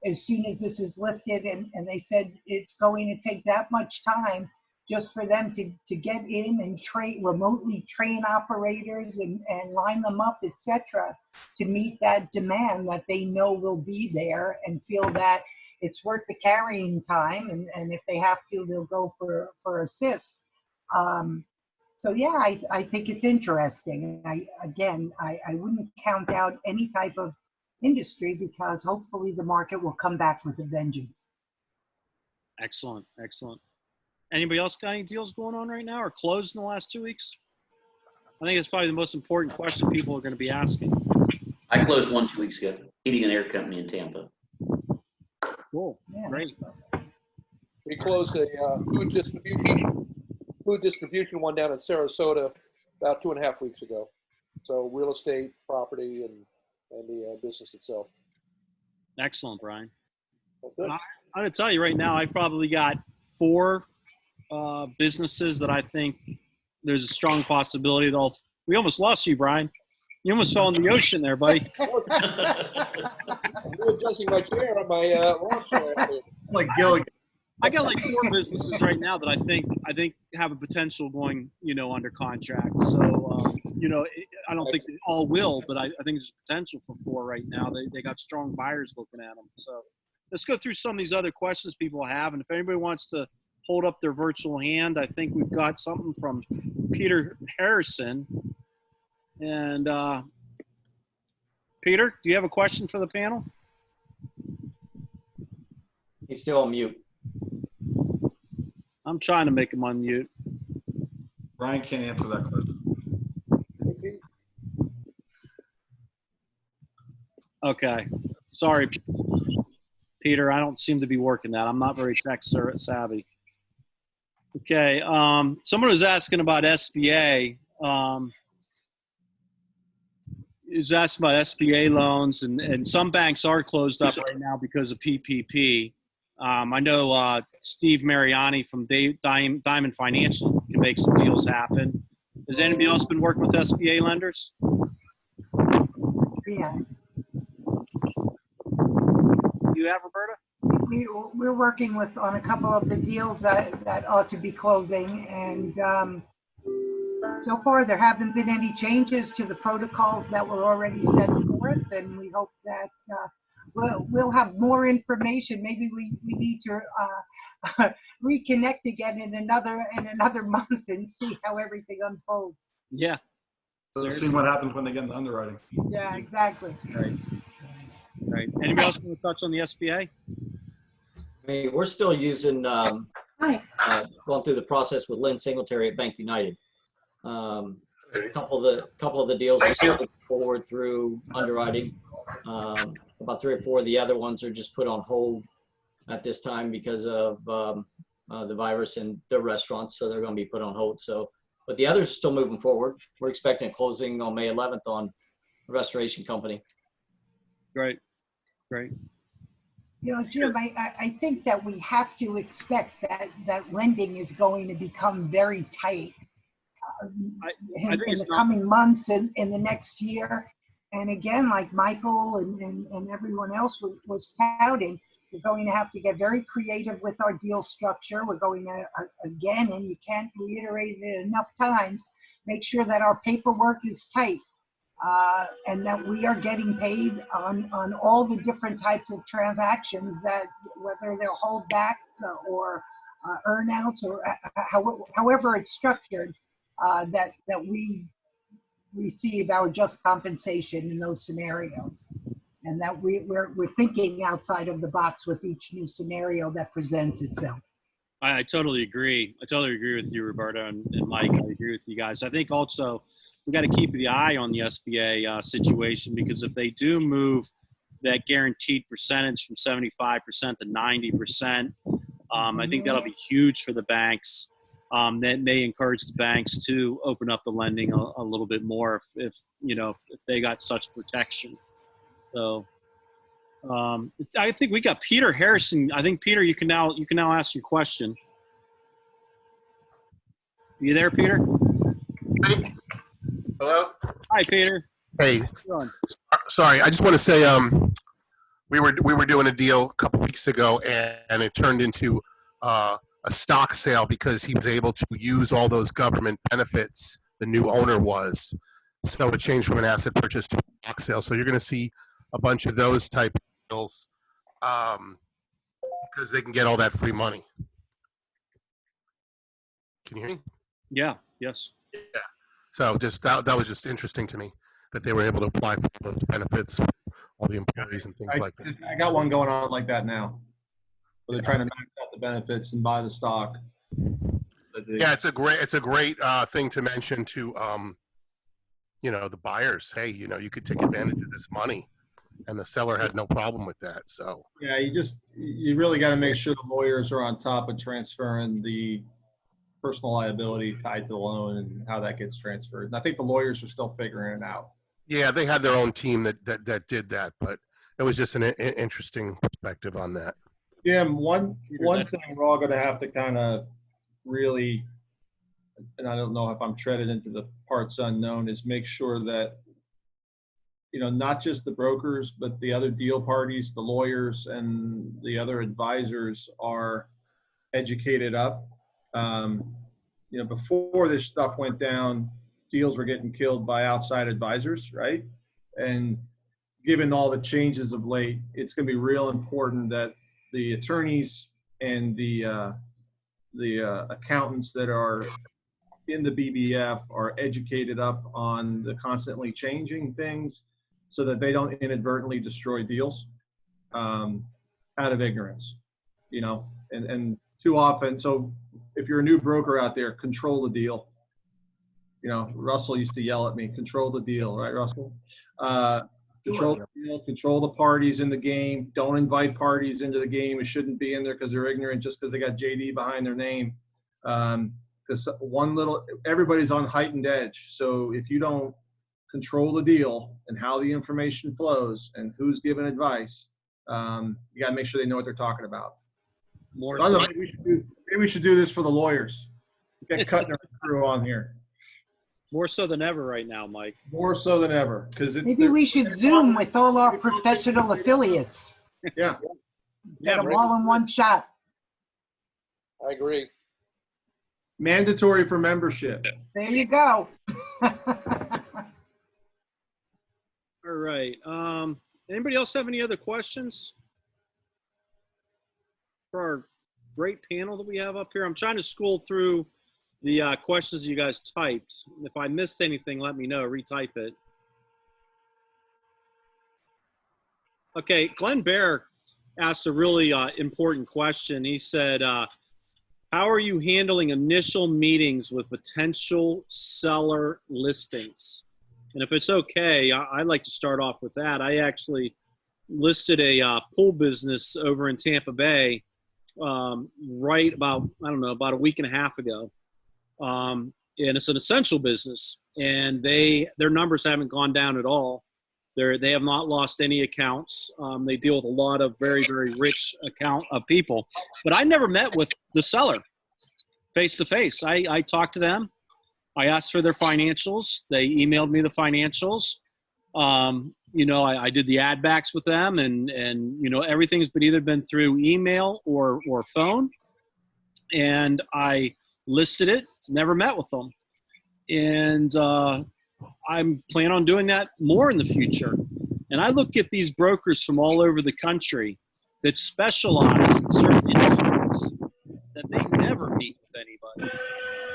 as soon as this is lifted. And they said it's going to take that much time just for them to get in and remotely train operators and line them up, etc., to meet that demand that they know will be there, and feel that it's worth the carrying time, and if they have to, they'll go for assists. So yeah, I think it's interesting. I wouldn't count out any type of industry, because hopefully the market will come back with a vengeance. Excellent, excellent. Anybody else got any deals going on right now or closed in the last 2 weeks? I think it's probably the most important question people are going to be asking. I closed one 2 weeks ago, heating and air company in Tampa. Cool, Yeah. great. We closed a food distribution one down in Sarasota about 2.5 weeks ago. So real estate, property, and the business itself. Excellent, Brian. Well, good. I'm going to tell you right now, I probably got 4 businesses that I think there's a strong possibility that we almost lost you, Brian. You almost fell in the ocean there, buddy. I'm adjusting my chair on my launch chair. Like Gilligan. I got like 4 businesses right now that I think have a potential going, you know, under contract. So, you know, I don't think they all will, but I think there's potential for 4 right now. They got strong buyers looking at them. So let's go through some of these other questions people have. And if anybody wants to hold up their virtual hand, I think we've got something from Peter Harrison. And Peter, do you have a question for the panel? He's still on mute. I'm trying to make him unmute. Brian can't answer that question. Okay. Sorry, Peter. I don't seem to be working that. I'm not very tech savvy. Okay. Someone was asking about SBA. Is asking about SBA loans, and some banks are closed up right now because of PPP. I know Steve Mariani from Diamond Financial can make some deals happen. Has anybody else been working with SBA lenders? Yeah. you have, Roberta? We're working on a couple of the deals that ought to be closing, and so far there haven't been any changes to the protocols that were already set forth, and we hope that we'll have more information. Maybe we need to reconnect again in another month and see how everything unfolds. Yeah. So see what happens when they get into underwriting. Yeah, exactly. Right. Anybody else want to touch on the SBA? I mean, we're still using, going through the process with Lynn Singletary at Bank United. A couple of the deals are still moving forward through underwriting. About 3 or 4 of the other ones are just put on hold at this time because of the virus in the restaurants, so they're going to be put on hold. So, but the others are still moving forward. We're expecting a closing on May 11th on the restoration company. Great. You know, Jim, I think that we have to expect that lending is going to become very tight in the coming months and in the next year. And again, like Michael and everyone else was touting, we're going to have to get very creative with our deal structure. We're going to, again, and you can't reiterate it enough times, make sure that our paperwork is tight. And that we are getting paid on all the different types of transactions, that whether they're holdbacks or earnouts or however it's structured, that we receive our just compensation in those scenarios, and that we're thinking outside of the box with each new scenario that presents itself. I totally agree. I totally agree with you, Roberta and Mike. I agree with you guys. I think also we got to keep the eye on the SBA situation, because if they do move that guaranteed percentage from 75% to 90%, I think that'll be huge for the banks. That may encourage the banks to open up the lending a little bit more if they got such protection. So I think we got Peter Harrison. I think Peter, you can now ask your question. You there, Peter? Hello? Hi, Peter. Hey, sorry. I just want to say we were doing a deal a couple weeks ago, and it turned into a stock sale because he was able to use all those government benefits the new owner was. So it changed from an asset purchase to a stock sale. So you're going to see a bunch of those type of deals because they can get all that free money. Can you hear me? Yeah. Yes. Yeah. So just that was just interesting to me that they were able to apply for those benefits, all the employees and things like that. I got one going on like that now. Where they're trying to max out the benefits and buy the stock. Yeah, it's a great thing to mention to the buyers. Hey, you could take advantage of this money, and the seller had no problem with that. So yeah, you really got to make sure the lawyers are on top of transferring the personal liability tied to the loan and how that gets transferred. And I think the lawyers are still figuring it out. Yeah, they had their own team that did that, but it was just an interesting perspective on that. Yeah, one thing we're all going to have to kind of really, and I don't know if I'm treaded into the parts unknown, is make sure that, not just the brokers, but the other deal parties, the lawyers, and the other advisors are educated up. Before this stuff went down, deals were getting killed by outside advisors, right? And given all the changes of late, it's going to be real important that the attorneys and the accountants that are in the BBF are educated up on the constantly changing things so that they don't inadvertently destroy deals out of ignorance, and too often. So if you're a new broker out there, control the deal. Russell used to yell at me, control the deal, right, Russell? Control the deal, control the parties in the game. Don't invite parties into the game who shouldn't be in there because they're ignorant just because they got JD behind their name. Because everybody's on heightened edge. So if you don't control the deal and how the information flows and who's giving advice, you got to make sure they know what they're talking about. Maybe we should do this for the lawyers. Get Cutner crew on here. More so than ever right now, Mike. More so than ever, because maybe we should Zoom with all our professional affiliates. Yeah, Get them Rick- all in one shot. I agree. Mandatory for membership. There you go. All right. Anybody else have any other questions for our great panel that we have up here? I'm trying to scroll through the questions you guys typed. If I missed anything, let me know. Retype it. Okay, Glenn Bear asked a really important question. He said, how are you handling initial meetings with potential seller listings? And if it's okay, I'd like to start off with that. I actually listed a pool business over in Tampa Bay right about, I don't know, about a week and a half ago. And it's an essential business, and their numbers haven't gone down at all. They have not lost any accounts. They deal with a lot of very, very rich people. But I never met with the seller face to face. I talked to them. I asked for their financials. They emailed me the financials. I did the ad backs with them, and everything's either been through email or phone. And I listed it. Never met with them, and I'm planning on doing that more in the future. And I look at these brokers from all over the country that specialize in certain industries that they never meet with anybody.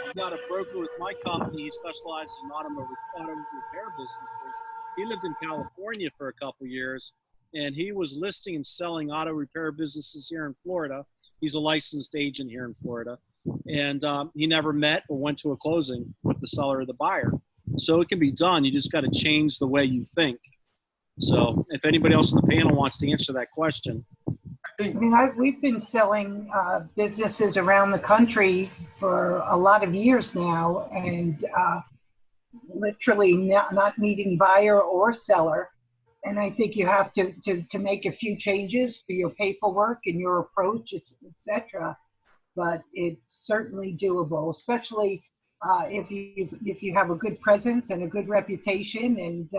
I've got a broker with my company. He specializes in auto repair businesses. He lived in California for a couple years, and he was listing and selling auto repair businesses here in Florida. He's a licensed agent here in Florida. And he never met or went to a closing with the seller or the buyer. So it can be done. You just got to change the way you think. So if anybody else on the panel wants to answer that question. We've been selling businesses around the country for a lot of years now, and literally not meeting buyer or seller. And I think you have to make a few changes for your paperwork and your approach, etc. But it's certainly doable, especially if you have a good presence and a good reputation, and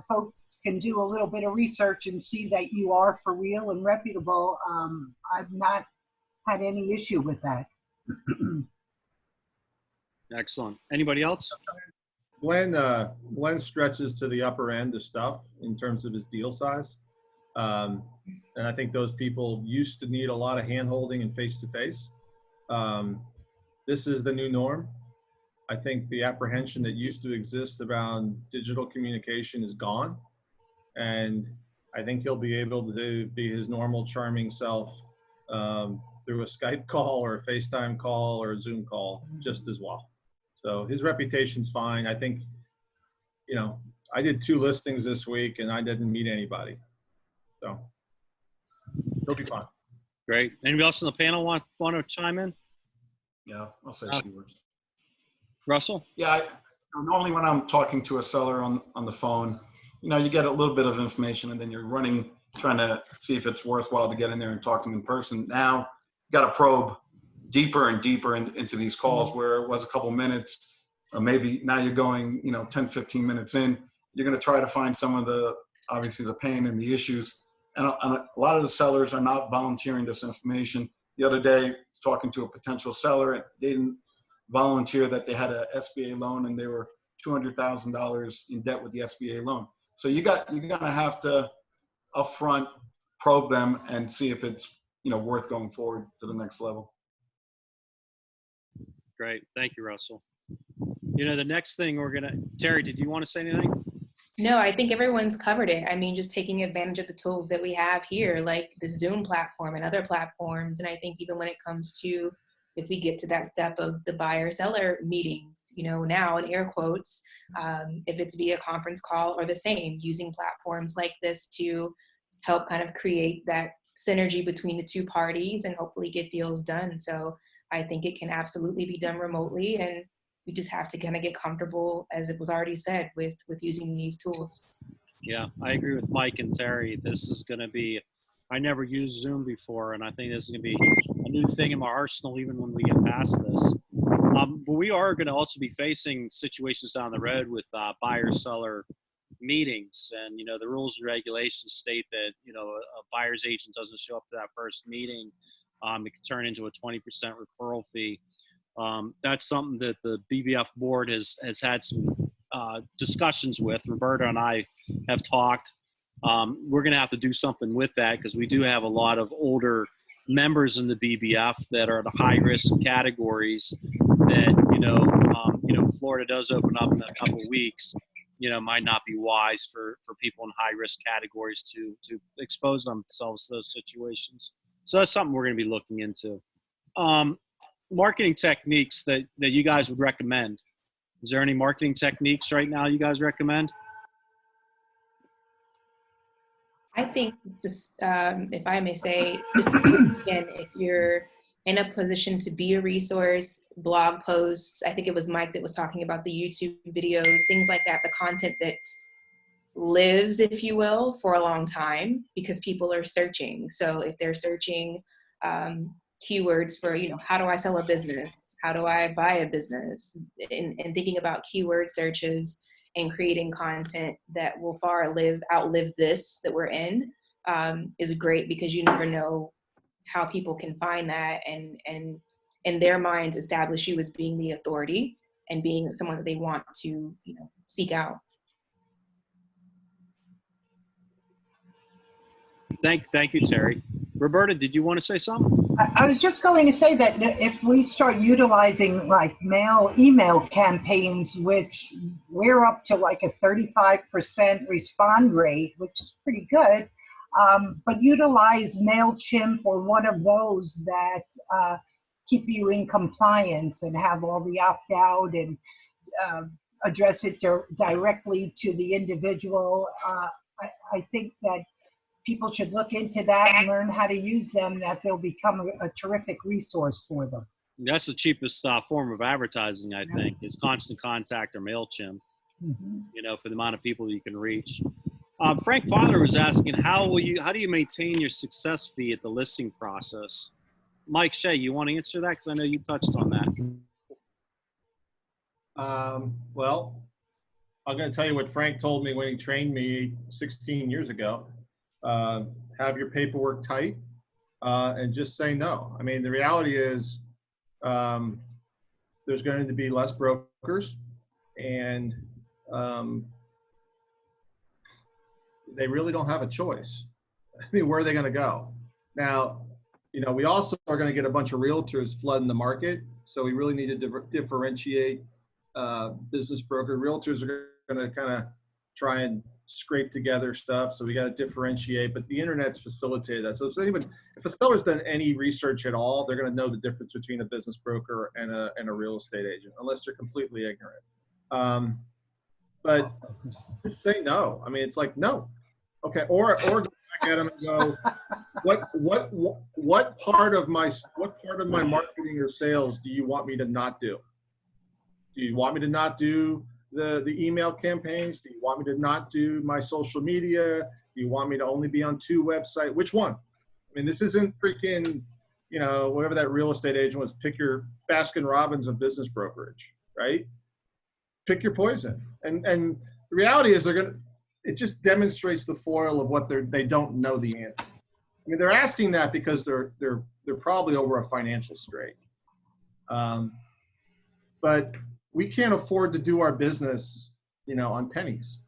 folks can do a little bit of research and see that you are for real and reputable. I've not had any issue with that. Excellent. Anybody else? Glenn stretches to the upper end of stuff in terms of his deal size. And I think those people used to need a lot of hand-holding and face-to-face. This is the new norm. I think the apprehension that used to exist around digital communication is gone. And I think he'll be able to be his normal charming self through a Skype call or a FaceTime call or a Zoom call just as well. So his reputation's fine. I think, I did 2 listings this week and I didn't meet anybody. So he'll be fine. Great. Anybody else on the panel want to chime in? Yeah, I'll say a few words. Russell? Yeah, normally when I'm talking to a seller on the phone, you get a little bit of information and then you're trying to see if it's worthwhile to get in there and talk to them in person. Now, you got to probe deeper and deeper into these calls, where it was a couple minutes, maybe now you're going, 10, 15 minutes in, you're going to try to find some of obviously the pain and the issues. And a lot of the sellers are not volunteering this information. The other day, I was talking to a potential seller, and they didn't volunteer that they had a SBA loan and they were $200,000 in debt with the SBA loan. So you're gonna have to upfront probe them and see if it's worth going forward to the next level. Great, thank you, Russell. The next thing Terry, did you want to say anything? No, I think everyone's covered it. I mean, just taking advantage of the tools that we have here, like the Zoom platform and other platforms. And I think even when it comes to, if we get to that step of the buyer-seller meetings, now in air quotes, if it's via conference call or the same, using platforms like this to help kind of create that synergy between the two parties and hopefully get deals done. So I think it can absolutely be done remotely, and we just have to kind of get comfortable, as it was already said, with using these tools. Yeah, I agree with Mike and Terry. This is going to be, I never used Zoom before, and I think this is going to be a new thing in my arsenal even when we get past this. But we are going to also be facing situations down the road with buyer-seller meetings. And, the rules and regulations state that, a buyer's agent doesn't show up to that first meeting, it can turn into a 20% referral fee. That's something that the BBF board has had some discussions with. Roberta and I have talked. We're going to have to do something with that because we do have a lot of older members in the BBF that are the high risk categories that, Florida does open up in a couple of weeks, might not be wise for people in high risk categories to expose themselves to those situations. So that's something we're going to be looking into. Marketing techniques that you guys would recommend. Is there any marketing techniques right now you guys recommend? I think just, if I may say, just again, if you're in a position to be a resource, blog posts, I think it was Mike that was talking about the YouTube videos, things like that, the content that lives, if you will, for a long time because people are searching. So if they're searching keywords for, how do I sell a business? How do I buy a business? And thinking about keyword searches and creating content that will outlive this that we're in is great because you never know how people can find that and in their minds establish you as being the authority and being someone that they want to seek out. Thank you, Terry. Roberta, did you want to say something? I was just going to say that if we start utilizing like email campaigns, which we're up to like a 35% respond rate, which is pretty good, but utilize MailChimp or one of those that keep you in compliance and have all the opt-out and address it directly to the individual. I think that people should look into that and learn how to use them, that they'll become a terrific resource for them. That's the cheapest form of advertising, I think, is Constant Contact or MailChimp, for the amount of people you can reach. Frank Father was asking, how do you maintain your success fee at the listing process? Mike Shea, you want to answer that? Because I know you touched on that. Well, I'm going to tell you what Frank told me when he trained me 16 years ago. Have your paperwork tight and just say no. I mean, the reality is there's going to be less brokers and they really don't have a choice. I mean, where are they going to go? Now, we also are going to get a bunch of realtors flooding the market. So we really need to differentiate business broker. Realtors are going to kind of try and scrape together stuff. So we got to differentiate, but the internet's facilitated that. So if a seller's done any research at all, they're going to know the difference between a business broker and a real estate agent, unless they're completely ignorant. But just say no. I mean, it's like, no. Okay. Or go back at them and go, what part of my marketing or sales do you want me to not do? Do you want me to not do the email campaigns? Do you want me to not do my social media? Do you want me to only be on 2 websites? Which one? I mean, this isn't freaking, whatever that real estate agent was, pick your Baskin Robbins of business brokerage, right? Pick your poison. And the reality is it just demonstrates the foil of what they don't know the answer. I mean, they're asking that because they're probably over a financial strait. But we can't afford to do our business, on pennies.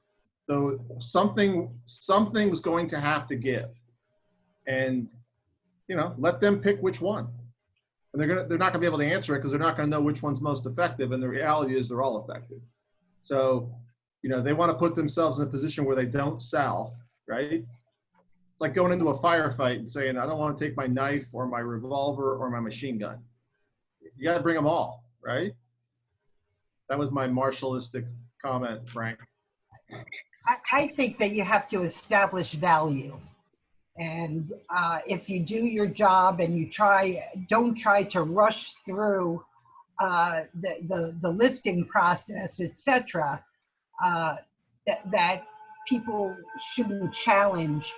So something's going to have to give, and let them pick which one. And they're not gonna be able to answer it because they're not gonna know which one's most effective. And the reality is they're all effective. So, they want to put themselves in a position where they don't sell, right? Like going into a firefight and saying, I don't want to take my knife or my revolver or my machine gun. You got to bring them all, right? That was my martialistic comment, Frank. I think that you have to establish value. And if you do your job and you don't try to rush through the listing process, etc., that people shouldn't challenge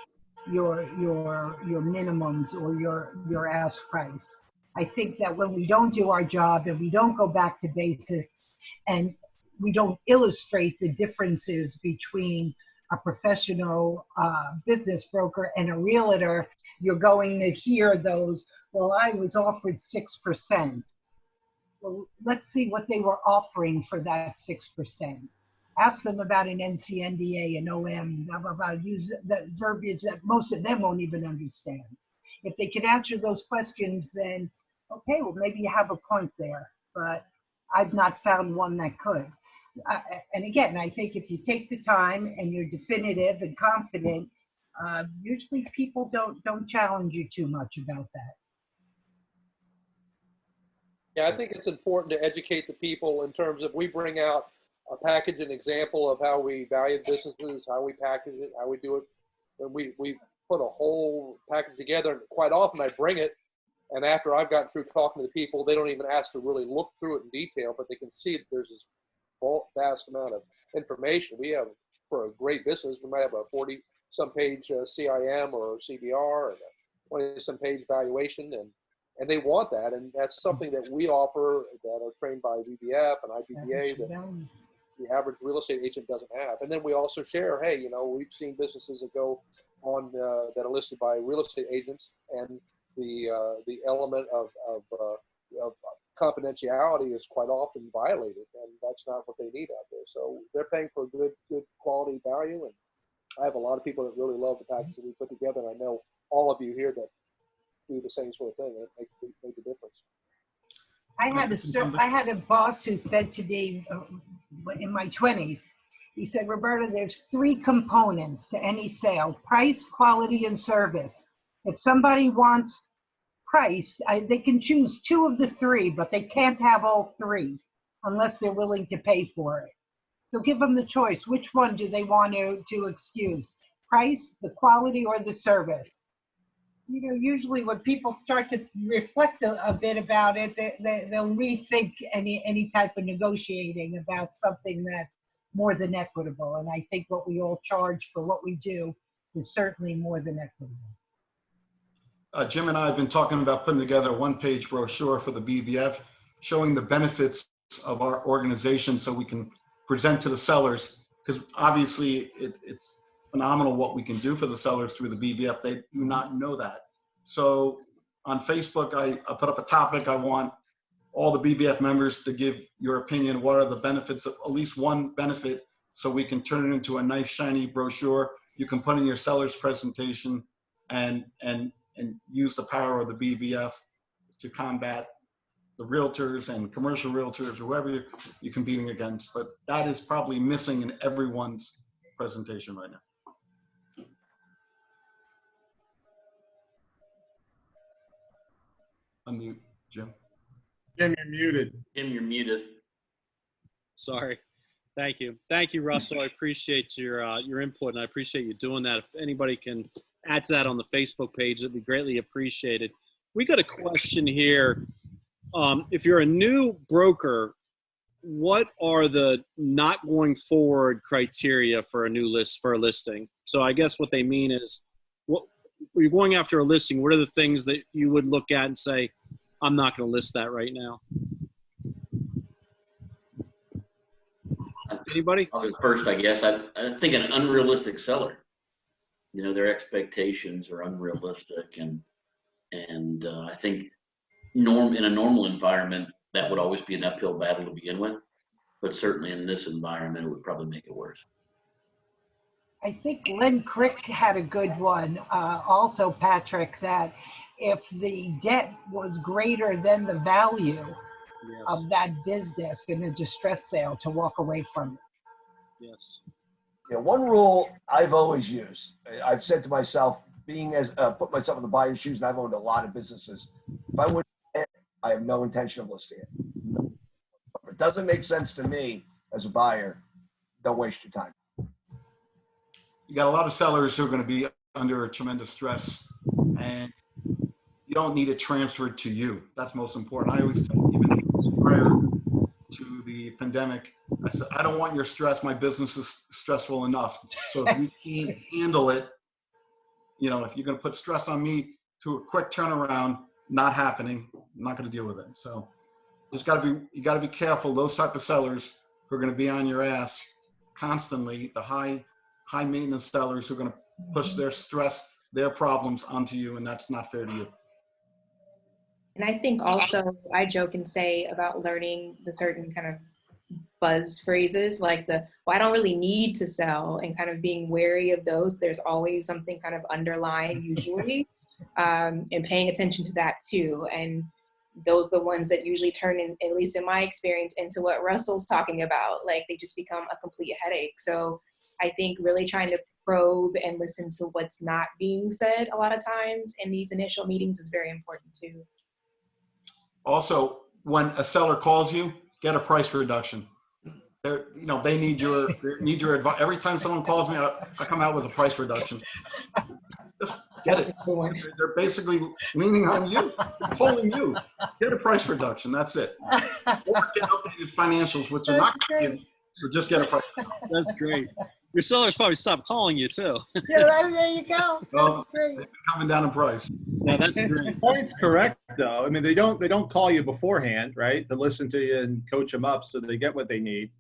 your minimums or your ask price. I think that when we don't do our job and we don't go back to basics and we don't illustrate the differences between a professional business broker and a realtor, you're going to hear those, well, I was offered 6%. Well, let's see what they were offering for that 6%. Ask them about an NCNDA, an OM, blah, blah, blah. Use the verbiage that most of them won't even understand. If they can answer those questions, then, okay, well, maybe you have a point there, but I've not found one that could. And again, I think if you take the time and you're definitive and confident, usually people don't challenge you too much about that. Yeah, I think it's important to educate the people in terms of, we bring out a package, an example of how we value businesses, how we package it, how we do it. And we put a whole package together, and quite often I bring it, and after I've gotten through talking to the people, they don't even ask to really look through it in detail, but they can see that there's this vast amount of information. We have, for a great business, we might have a 40-some page CIM or CBR and a 20-some page valuation, and they want that, and that's something that we offer that are trained by BBF and IBBA that the average real estate agent doesn't have. And then we also share, hey, you know, we've seen businesses that go on that are listed by real estate agents, and the element of confidentiality is quite often violated, and that's not what they need out there. So they're paying for good quality value, and I have a lot of people that really love the package that we put together, and I know all of you here that do the same sort of thing, and it makes a difference. I had a boss who said to me in my 20s, he said, Roberta, there's 3 components to any sale: price, quality, and service. If somebody wants price, they can choose 2 of the 3, but they can't have all 3 unless they're willing to pay for it. So give them the choice. Which one do they want to excuse? Price, the quality, or the service? You know, usually when people start to reflect a bit about it, they'll rethink any type of negotiating about something that's more than equitable. And I think what we all charge for what we do is certainly more than equitable. Jim and I have been talking about putting together a 1-page brochure for the BBF, showing the benefits of our organization so we can present to the sellers, because obviously it's phenomenal what we can do for the sellers through the BBF. They do not know that. So on Facebook, I put up a topic. I want all the BBF members to give your opinion. What are the benefits of at least one benefit, so we can turn it into a nice shiny brochure you can put in your seller's presentation and use the power of the BBF to combat the realtors and commercial realtors, or whoever you're competing against. But that is probably missing in everyone's presentation right now. Unmute, Jim. Jim, you're muted. Jim, you're muted. Sorry. Thank you. Thank you, Russell. I appreciate your input, and I appreciate you doing that. If anybody can add to that on the Facebook page, it'd be greatly appreciated. We got a question here. If you're a new broker, what are the not going forward criteria for a new listing? So I guess what they mean is, what you're going after a listing, what are the things that you would look at and say, I'm not going to list that right now? Anybody? I'll go first, I guess. I think an unrealistic seller. You know, their expectations are unrealistic, and I think in a normal environment that would always be an uphill battle to begin with, but certainly in this environment it would probably make it worse. I think Len Crick had a good one, also, Patrick, that if the debt was greater than the value of that business in a distress sale, to walk away from it. Yes. Yeah, one rule I've always used, I've said to myself, being as put myself in the buyer's shoes, and I've owned a lot of businesses. If I wouldn't, I have no intention of listing it. If it doesn't make sense to me as a buyer, don't waste your time. You got a lot of sellers who are going to be under tremendous stress, and you don't need it transferred to you. That's most important. I always tell, even prior to the pandemic, I said, I don't want your stress. My business is stressful enough. So if you can't handle it, you know, if you're going to put stress on me to a quick turnaround, not happening, I'm not going to deal with it. So you got to be careful. Those type of sellers who are going to be on your ass constantly, the high maintenance sellers who are going to push their stress, their problems onto you, and that's not fair to you. And I think also I joke and say about learning the certain kind of buzz phrases like well, I don't really need to sell, and kind of being wary of those. There's always something kind of underlying usually, and paying attention to that too. And those are the ones that usually turn in, at least in my experience, into what Russel's talking about. Like they just become a complete headache. So I think really trying to probe and listen to what's not being said a lot of times in these initial meetings is very important too. Also, when a seller calls you, get a price reduction. They need your advice. Every time someone calls me, I come out with a price reduction. Just get it. They're basically leaning on you, pulling you. Get a price reduction. That's it. Or get updated financials, which are not going to give you, so just get a price reduction. That's great. Your sellers probably stopped calling you too. Yeah, there you go. Well, they've been coming down in price. Yeah, that's great. The point's correct, though. I mean, they don't call you beforehand, right, to listen to you and coach them up so they get what they need.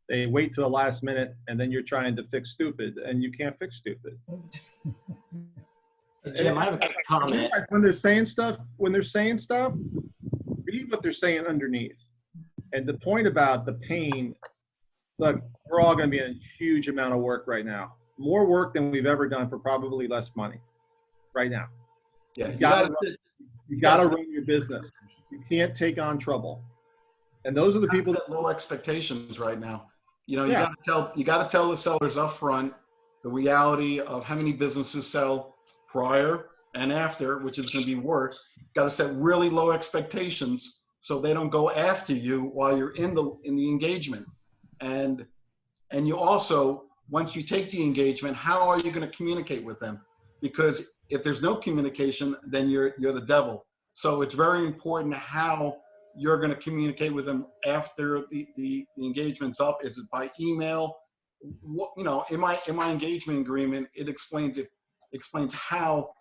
They wait till the last minute, and then you're trying to fix stupid, and you can't fix stupid. Jim, I have a quick comment. When they're saying stuff, read what they're saying underneath. And the point about the pain, look, we're all going to be in a huge amount of work right now. More work than we've ever done for probably less money right now. Yeah, you got to run your business. You can't take on trouble. And those are the people that low expectations right now. You got to tell the sellers up front the reality of how many businesses sell prior and after, which is going to be worse. Got to set really low expectations so they don't go after you while you're in the engagement. And you also, once you take the engagement, how are you going to communicate with them? Because if there's no communication, then you're the devil. So it's very important how you're going to communicate with them after the engagement's up. Is it by email? In my engagement agreement, it explains how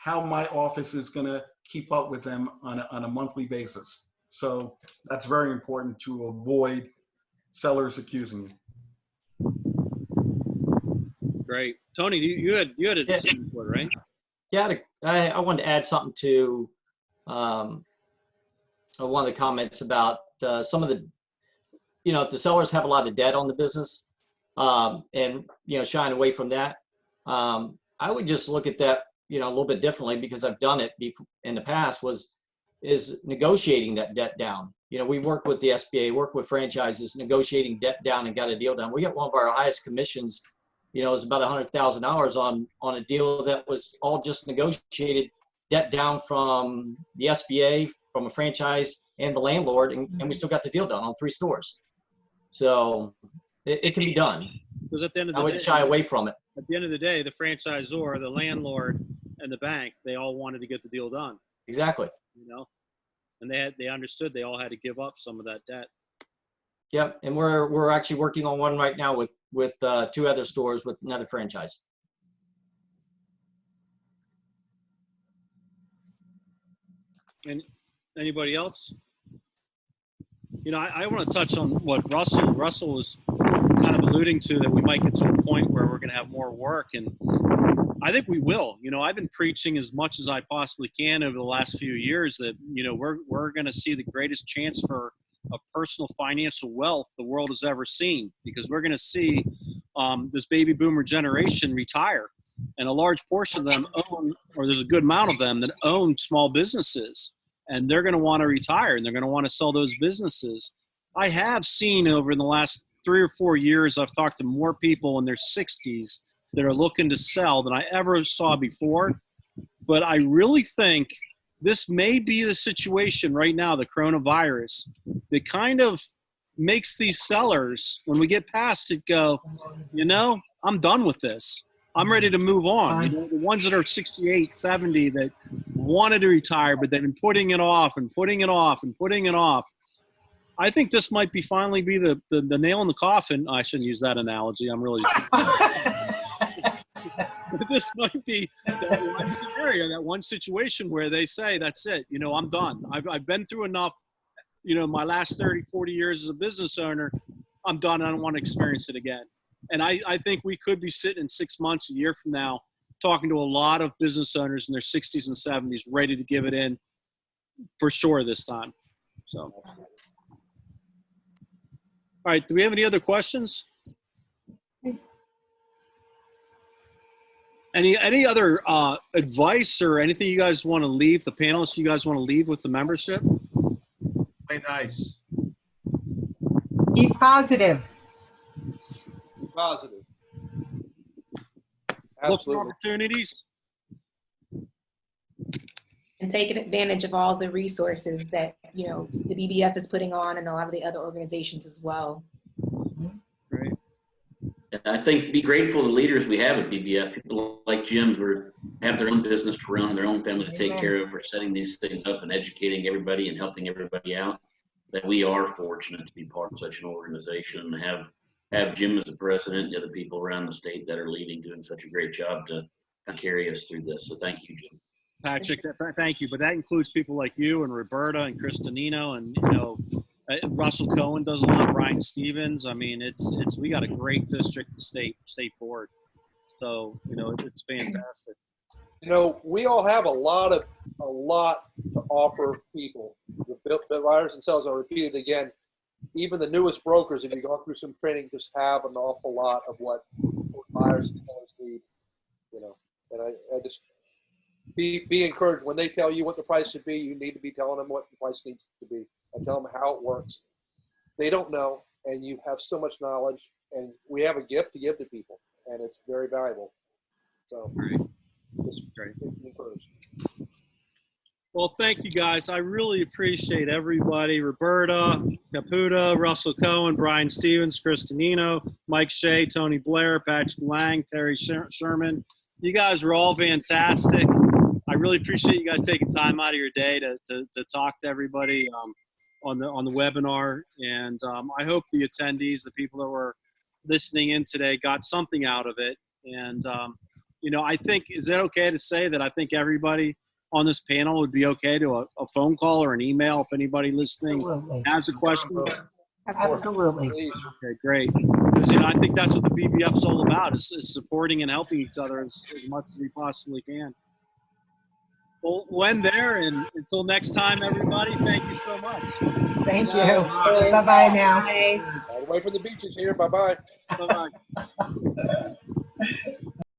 my office is going to keep up with them on a monthly basis. So that's very important to avoid sellers accusing you. Great. Tony, you had a decision report, right? Yeah, I wanted to add something to one of the comments about some of the, if the sellers have a lot of debt on the business and, shying away from that, I would just look at that, a little bit differently, because I've done it in the past, is negotiating that debt down. We worked with the SBA, worked with franchises, negotiating debt down and got a deal done. We got one of our highest commissions, it was about $100,000 on a deal that was all just negotiated debt down from the SBA, from a franchise, and the landlord, and we still got the deal done on 3 stores. So it can be done. Because at the end of the I wouldn't shy away from it. At the end of the day, the franchisor, the landlord, and the bank, they all wanted to get the deal done. Exactly. And they understood they all had to give up some of that debt. Yep, and we're actually working on one right now with 2 other stores with another franchise. And anybody else? I want to touch on what Russell was kind of alluding to, that we might get to a point where we're going to have more work, and I think we will. I've been preaching as much as I possibly can over the last few years that we're going to see the greatest chance for a personal financial wealth the world has ever seen, because we're going to see this baby boomer generation retire, and a large portion of them own, or there's a good amount of them that own small businesses, and they're going to want to retire, and they're going to want to sell those businesses. I have seen over the last 3 or 4 years, I've talked to more people in their 60s that are looking to sell than I ever saw before. But I really think this may be the situation right now, the coronavirus, that kind of makes these sellers, when we get past it, go, I'm done with this. I'm ready to move on. The ones that are 68, 70 that wanted to retire, but they've been putting it off and putting it off and putting it off. I think this might finally be the nail in the coffin. I shouldn't use that analogy. I'm really this might be that one scenario, that one situation where they say, that's it. I'm done. I've been through enough, my last 30, 40 years as a business owner. I'm done. I don't want to experience it again. And I think we could be sitting in 6 months, a year from now, talking to a lot of business owners in their 60s and 70s, ready to give it in for sure this time. So, all right. Do we have any other questions? Any other advice or anything you guys want to leave, the panelists you guys want to leave with the membership? Play nice. Keep positive. Positive. Look for Absolutely. opportunities. And taking advantage of all the resources that, you know, the BBF is putting on and a lot of the other organizations as well. Right. And I think be grateful to the leaders we have at BBF, people like Jim who have their own business to run, their own family to take Amen. care of, for setting these things up and educating everybody and helping everybody out. That we are fortunate to be part of such an organization and have Jim as the president and the other people around the state that are leading, doing such a great job to carry us through this. So thank you, Jim. Patrick, thank you. But that includes people like you and Roberta and DiNeno and, you know, Russell Cohen does a lot, Brian Stevens. I mean, we got a great district state board. So, you know, it's fantastic. You know, we all have a lot to offer people. The buyers themselves, I repeat it again, even the newest brokers, if you've gone through some training, just have an awful lot of what buyers and sellers need, you know. And I just be encouraged when they tell you what the price should be. You need to be telling them what the price needs to be and tell them how it works. They don't know, and you have so much knowledge, and we have a gift to give to people, and it's very valuable. So just be encouraged. Well, thank you guys. I really appreciate everybody. Roberta, Caputo, Russell Cohen, Brian Stevens, DiNeno, Mike Shea, Tony Blair, Patrick Lang, Terry Sherman. You guys were all fantastic. I really appreciate you guys taking time out of your day to talk to everybody on the webinar. And I hope the attendees, the people that were listening in today, got something out of it. And, you know, I think, is it okay to say that I think everybody on this panel would be okay to a phone call or an email if anybody listening Absolutely. has a question? Absolutely. Okay, great. Because, you know, I think that's what the BBF is all about, is supporting and helping each other as much as we possibly can. Well, we'll end there, and until next time, everybody, thank you so much. Thank you. Bye-bye now. Bye. All the way from the beaches here. Bye-bye. Bye-bye.